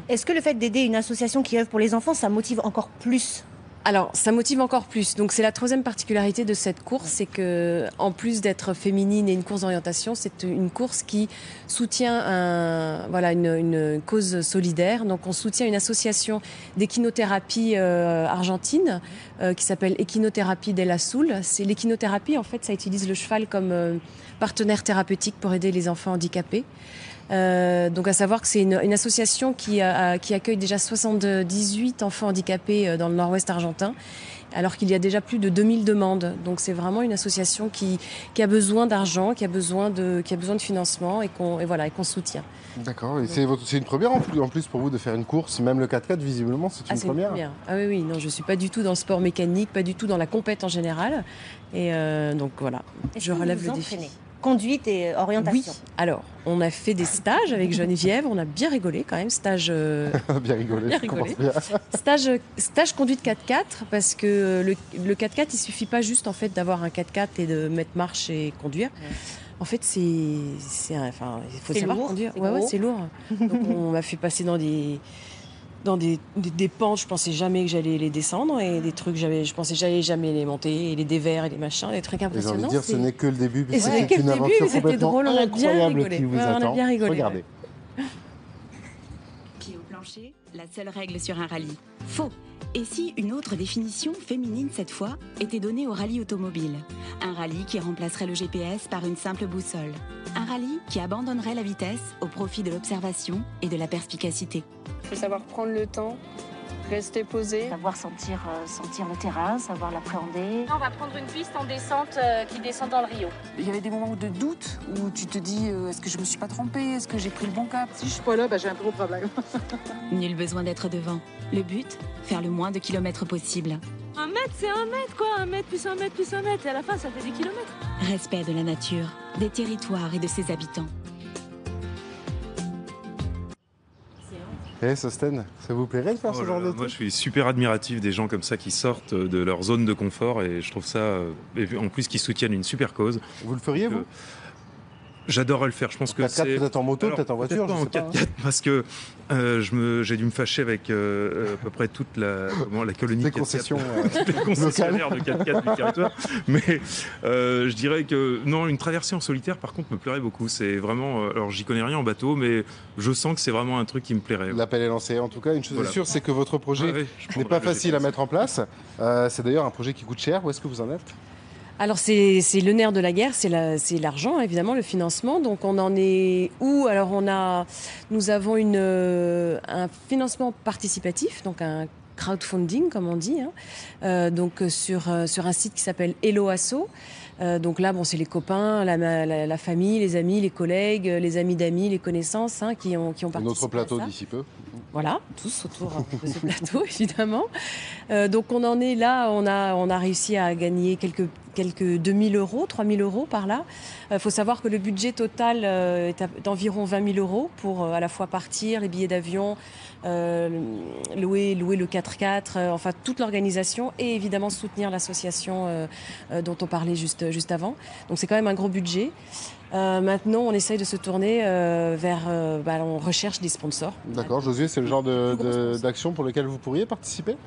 [SPEAKER 3] Est-ce que le fait d'aider une association qui œuvre pour les enfants, ça motive encore plus ?
[SPEAKER 4] Alors, ça motive encore plus. Donc, c'est la troisième particularité de cette course, c'est que, en plus d'être féminine et une course d'orientation, c'est une course qui soutient une cause solidaire. Donc, on soutient une association d'équinothérapie argentine qui s'appelle Equinothérapie del Azul. C'est l'équinothérapie, en fait, ça utilise le cheval comme partenaire thérapeutique pour aider les enfants handicapés. Donc à savoir que c'est une association qui accueille déjà 78 enfants handicapés dans le nord-ouest argentin, alors qu'il y a déjà plus de 2000 demandes. Donc c'est vraiment une association qui a besoin d'argent, qui a besoin de financement et qu'on soutient.
[SPEAKER 1] D'accord, et c'est une première en plus pour vous de faire une course, même le 4x4 visiblement c'est une première.
[SPEAKER 4] Ah oui, non, je suis pas du tout dans le sport mécanique, pas du tout dans la compète en général. Et donc voilà, je relève le défi.
[SPEAKER 3] Conduite et orientation.
[SPEAKER 4] Oui, alors, on a fait des stages avec Geneviève, on a bien rigolé quand même, stage...
[SPEAKER 1] bien rigolé.
[SPEAKER 4] Stage conduite 4x4, parce que le 4x4, il suffit pas juste en fait d'avoir un 4x4 et de mettre marche et conduire. Ouais. En fait, il faut savoir conduire. Ouais, c'est lourd. Donc on m'a fait passer dans des pentes, je pensais jamais que j'allais les descendre, et des trucs, je pensais que j'allais jamais les monter, et les dévers et les machins, des trucs impressionnants.
[SPEAKER 1] J'ai envie de dire, ce n'est que le début,
[SPEAKER 4] et c'est une aventure complètement incroyable
[SPEAKER 1] qui vous attend.
[SPEAKER 4] On a bien rigolé.
[SPEAKER 1] Regardez.
[SPEAKER 16] Pied au plancher, la seule règle sur un rallye. Faux. Et si une autre définition, féminine cette fois, était donnée au rallye automobile ? Un rallye qui remplacerait le GPS par une simple boussole. Un rallye qui abandonnerait la vitesse au profit de l'observation et de la perspicacité.
[SPEAKER 13] Il faut savoir prendre le temps,
[SPEAKER 17] Rester posé.
[SPEAKER 18] Savoir sentir le terrain, savoir l'appréhender.
[SPEAKER 19] On va prendre une piste en descente qui descend dans le Rio.
[SPEAKER 17] Il y avait des moments de doute où tu te dis est-ce que je me suis pas trompée, est-ce que j'ai pris le bon cap?
[SPEAKER 20] Si je suis pas là, j'ai un gros problème.
[SPEAKER 16] Nul besoin d'être devant. Le but, faire le moins de kilomètres possible.
[SPEAKER 19] 1 mètre, c'est 1 mètre, quoi. 1 mètre plus 1 mètre plus 1 mètre. Et à la fin, ça fait des kilomètres.
[SPEAKER 16] Respect de la nature, des territoires et de ses habitants.
[SPEAKER 1] Sosten, ça vous plairait de faire ce genre de truc?
[SPEAKER 2] Moi, je suis super admiratif des gens comme ça qui sortent de leur zone de confort et je trouve ça, et en plus, qui soutiennent une super cause.
[SPEAKER 1] Vous le feriez, vous?
[SPEAKER 2] J'adorerais le faire. Je pense que
[SPEAKER 1] 4x4, peut-être en moto, peut-être en voiture.
[SPEAKER 2] Peut-être pas en 4x4 parce que j'ai dû me fâcher avec à peu près toute la colonie.
[SPEAKER 1] Les concessions
[SPEAKER 2] concessionnaires de 4x4 du territoire. Mais je dirais que non, une traversée en solitaire, par contre, me plairait beaucoup. C'est vraiment. Alors, j'y connais rien en bateau, mais je sens que c'est vraiment un truc qui me plairait.
[SPEAKER 1] L'appel est lancé. En tout cas, une chose est sûre, c'est que votre projet
[SPEAKER 2] je
[SPEAKER 1] n'est pas facile à mettre en place. C'est d'ailleurs un projet qui coûte cher. Où est-ce que vous en êtes?
[SPEAKER 4] Alors c'est le nerf de la guerre, c'est l'argent évidemment, le financement. Donc on en est où? Alors nous avons un financement participatif, donc un crowdfunding comme on dit, donc sur un site qui s'appelle Hello Asso. Donc là, c'est les copains, la famille, les amis, les collègues, les amis d'amis, les connaissances qui ont participé.
[SPEAKER 1] Notre plateau d'ici peu.
[SPEAKER 4] Voilà, tous autour de ce plateau, évidemment. Donc on en est là, on a réussi à gagner quelques 2000 euros, 3000 euros par là. Il faut savoir que le budget total est d'environ 20 000 euros pour à la fois partir, les billets d'avion, louer le 4x4, enfin toute l'organisation et évidemment soutenir l'association dont on parlait juste avant. Donc c'est quand même un gros budget. Maintenant, on essaye de se tourner on recherche des sponsors.
[SPEAKER 1] D'accord, Josué, c'est le genre d'action pour lequel vous pourriez participer?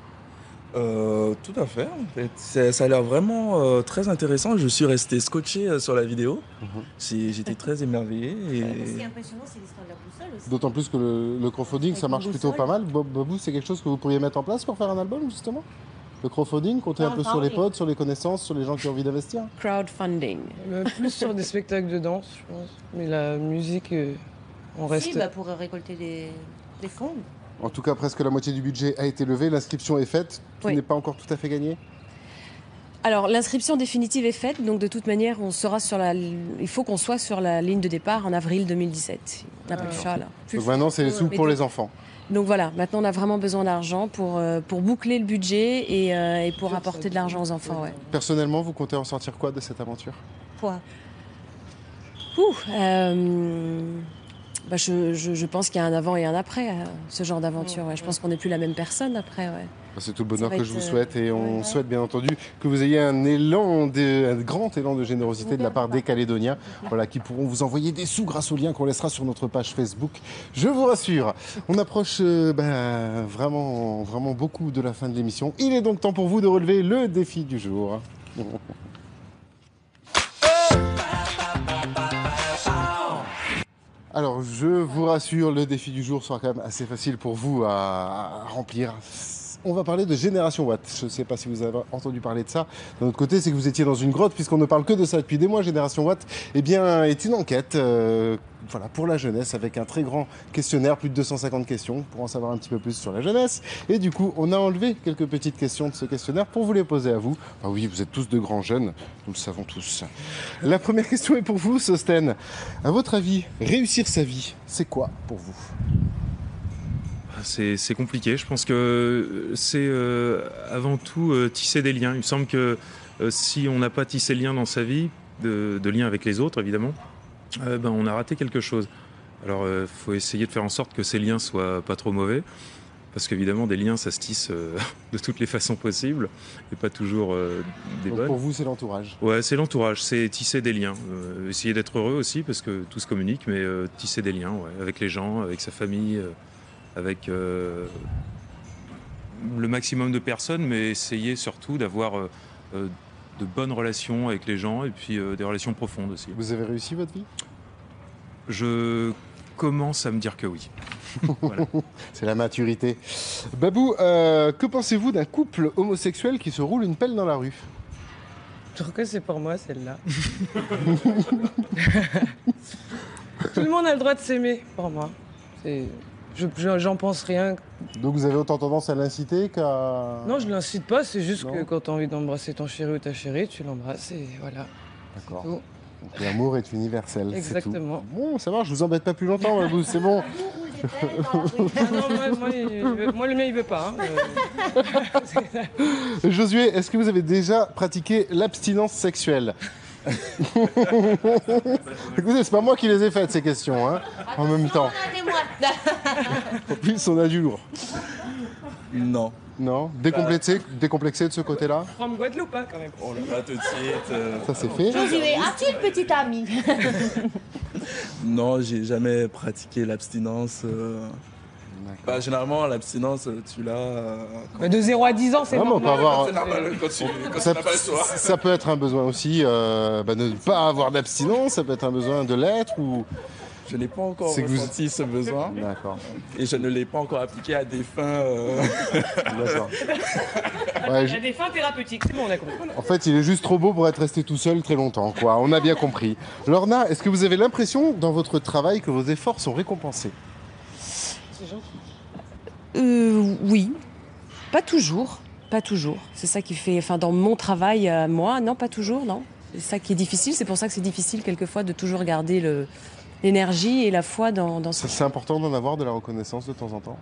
[SPEAKER 6] Tout à fait. En fait. Ça a l'air vraiment très intéressant. Je suis resté scotché sur la vidéo. J'étais très émerveillé.
[SPEAKER 3] Ce qui est impressionnant, c'est l'histoire de la boussole aussi.
[SPEAKER 1] D'autant plus que le crowdfunding, ça marche plutôt pas mal. Babou, c'est quelque chose que vous pourriez mettre en place pour faire un album, justement? Le crowdfunding, compter un peu sur les potes, sur les connaissances, sur les gens qui ont envie d'investir?
[SPEAKER 4] Crowdfunding.
[SPEAKER 5] Plus sur des spectacles de danse, je pense. Mais la musique, on reste...
[SPEAKER 3] Si, pour récolter des fonds.
[SPEAKER 1] En tout cas, presque la moitié du budget a été levé. L'inscription est faite. Tout n'est pas encore tout à fait gagné?
[SPEAKER 4] Alors, l'inscription définitive est faite. Donc, de toute manière, il faut qu'on soit sur la ligne de départ en avril 2017. On n'a pas le choix, là.
[SPEAKER 1] Donc maintenant, c'est les sous pour les enfants.
[SPEAKER 4] Donc voilà, maintenant on a vraiment besoin d'argent pour boucler le budget et pour apporter de l'argent aux enfants. Ouais.
[SPEAKER 1] Personnellement, vous comptez en sortir quoi de cette aventure?
[SPEAKER 3] Quoi?
[SPEAKER 4] Je pense qu'il y a un avant et un après ce genre d'aventure. Ouais. Je pense qu'on n'est plus la même personne après. Ouais.
[SPEAKER 1] C'est tout le bonheur que je vous souhaite et on souhaite bien entendu que vous ayez un grand élan de générosité de la part des Calédoniens qui pourront vous envoyer des sous grâce au lien qu'on laissera sur notre page Facebook. Je vous rassure, on approche vraiment, vraiment beaucoup de la fin de l'émission. Il est donc temps pour vous de relever le défi du jour. Alors, je vous rassure, le défi du jour sera quand même assez facile pour vous à remplir. On va parler de Génération Watt. Je ne sais pas si vous avez entendu parler de ça. D'un autre côté, c'est que vous étiez dans une grotte, puisqu'on ne parle que de ça depuis des mois. Génération Watt est une enquête pour la jeunesse, avec un très grand questionnaire, plus de 250 questions, pour en savoir un petit peu plus sur la jeunesse. Et du coup, on a enlevé quelques petites questions de ce questionnaire pour vous les poser à vous. Ah oui, vous êtes tous de grands jeunes, nous le savons tous. La première question est pour vous, Sosten. À votre avis, réussir sa vie, c'est quoi pour vous ?
[SPEAKER 2] C'est compliqué. Je pense que c'est avant tout tisser des liens. Il me semble que si on n'a pas tissé de liens dans sa vie, de liens avec les autres évidemment, on a raté quelque chose. Alors il faut essayer de faire en sorte que ces liens soient pas trop mauvais, parce qu'évidemment des liens ça se tisse de toutes les façons possibles et pas toujours des bonnes.
[SPEAKER 1] Pour vous c'est l'entourage?
[SPEAKER 2] Ouais, c'est l'entourage, c'est tisser des liens. Essayer d'être heureux aussi, parce que tout se communique, mais tisser des liens avec les gens, avec sa famille, avec le maximum de personnes, mais essayer surtout d'avoir de bonnes relations avec les gens et puis des relations profondes aussi.
[SPEAKER 1] Vous avez réussi votre vie?
[SPEAKER 2] Je commence à me dire que oui. Voilà.
[SPEAKER 1] C'est la maturité. Babou, que pensez-vous d'un couple homosexuel qui se roule une pelle dans la rue?
[SPEAKER 5] Je crois que c'est pour moi celle-là. Tout le monde a le droit de s'aimer, pour moi. j'en pense rien.
[SPEAKER 1] Donc vous avez autant tendance à l'inciter qu'à...
[SPEAKER 5] Non, je l'incite pas, c'est juste
[SPEAKER 1] Non.
[SPEAKER 5] que quand tu as envie d'embrasser ton chéri ou ta chérie, tu l'embrasses et voilà.
[SPEAKER 1] D'accord.
[SPEAKER 5] C'est tout.
[SPEAKER 1] Donc l'amour est universel. c'est
[SPEAKER 5] Exactement.
[SPEAKER 1] tout. Bon, ça va, je vous embête pas plus longtemps, Mabou, c'est bon.
[SPEAKER 5] Non, moi, le mien, il veut pas.
[SPEAKER 1] Josué, est-ce que vous avez déjà pratiqué l'abstinence sexuelle? Écoutez, c'est pas moi qui les ai faites ces questions, hein, en même temps. En plus, on a du lourd.
[SPEAKER 6] Non.
[SPEAKER 1] Non, décomplexé de ce côté-là.
[SPEAKER 5] From Guadeloupe, hein, quand même.
[SPEAKER 6] On le va tout de suite.
[SPEAKER 1] Ça c'est fait.
[SPEAKER 3] Josué, as-tu une petite amie?
[SPEAKER 6] Non, j'ai jamais pratiqué l'abstinence. Bah, généralement, l'abstinence, tu l'as.
[SPEAKER 5] De 0 à 10 ans, c'est
[SPEAKER 1] Ah, mais on
[SPEAKER 5] normal.
[SPEAKER 1] peut avoir-
[SPEAKER 6] C'est normal quand tu
[SPEAKER 1] Ça,
[SPEAKER 6] n'as pas le choix.
[SPEAKER 1] ça peut être un besoin aussi de ne pas avoir d'abstinence, ça peut être un besoin de l'être ou...
[SPEAKER 6] Je n'ai pas encore
[SPEAKER 1] C'est que vous-
[SPEAKER 6] ressenti ce besoin.
[SPEAKER 1] D'accord.
[SPEAKER 6] Et je ne l'ai pas encore appliqué à des fins.
[SPEAKER 1] D'accord.
[SPEAKER 5] Il
[SPEAKER 1] Ouais,
[SPEAKER 5] y a des fins thérapeutiques, c'est bon, on a compris.
[SPEAKER 1] En fait, il est juste trop beau pour être resté tout seul très longtemps, quoi. On a bien compris. Lorna, est-ce que vous avez l'impression dans votre travail que vos efforts sont récompensés?
[SPEAKER 5] C'est gentil.
[SPEAKER 4] Oui, pas toujours. Pas toujours. C'est ça qui fait. Enfin, dans mon travail, moi, non, pas toujours, non. C'est ça qui est difficile. C'est pour ça que c'est difficile quelquefois de toujours garder l'énergie et la foi dans ce.
[SPEAKER 1] C'est important d'en avoir de la reconnaissance de temps en temps.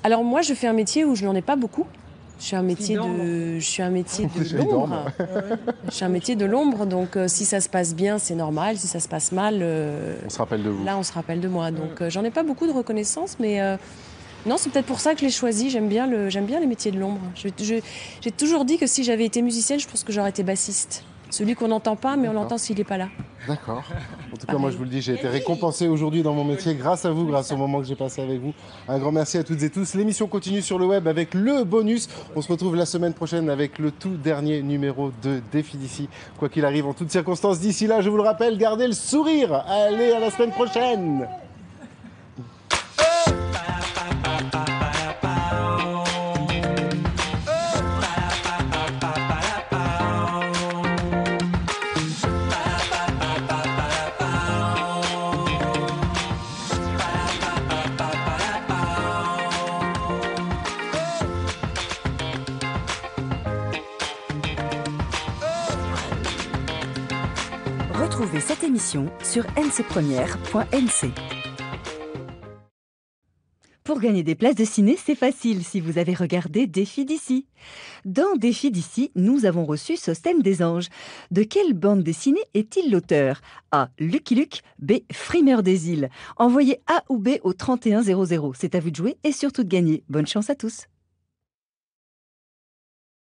[SPEAKER 4] Alors moi, je fais un métier où je n'en ai pas beaucoup. Je suis un métier de
[SPEAKER 1] J'allais
[SPEAKER 4] l'ombre.
[SPEAKER 1] dormir.
[SPEAKER 4] Je suis un métier de l'ombre, donc si ça se passe bien, c'est normal. Si ça se passe mal,
[SPEAKER 1] On se rappelle de vous.
[SPEAKER 4] là, on se rappelle de moi. Donc j'en ai pas beaucoup de reconnaissance, mais non, c'est peut-être pour ça que je l'ai choisi. J'aime bien les métiers de l'ombre. J'ai toujours dit que si j'avais été musicienne, je pense que j'aurais été bassiste. Celui qu'on n'entend pas, mais on l'entend s'il n'est pas là.
[SPEAKER 1] D'accord. En tout cas, moi, je vous le dis, j'ai été récompensé aujourd'hui dans mon métier grâce à vous, grâce au moment que j'ai passé avec vous. Un grand merci à toutes et tous. L'émission continue sur le web avec le bonus. On se retrouve la semaine prochaine avec le tout dernier numéro de Défi d'ici. Quoi qu'il arrive, en toutes circonstances, d'ici là, je vous le rappelle, gardez le sourire. Allez, à la semaine prochaine.
[SPEAKER 20] Retrouvez cette émission sur ncpremière.nc. Pour gagner des places de ciné, c'est facile si vous avez regardé Défi d'ici. Dans Défi d'ici, nous avons reçu Sostène des Anges. De quelle bande dessinée est-il l'auteur? A. Lucky Luke, B. Frimeur des îles. Envoyez A ou B au 3100. C'est à vous de jouer et surtout de gagner. Bonne chance à tous.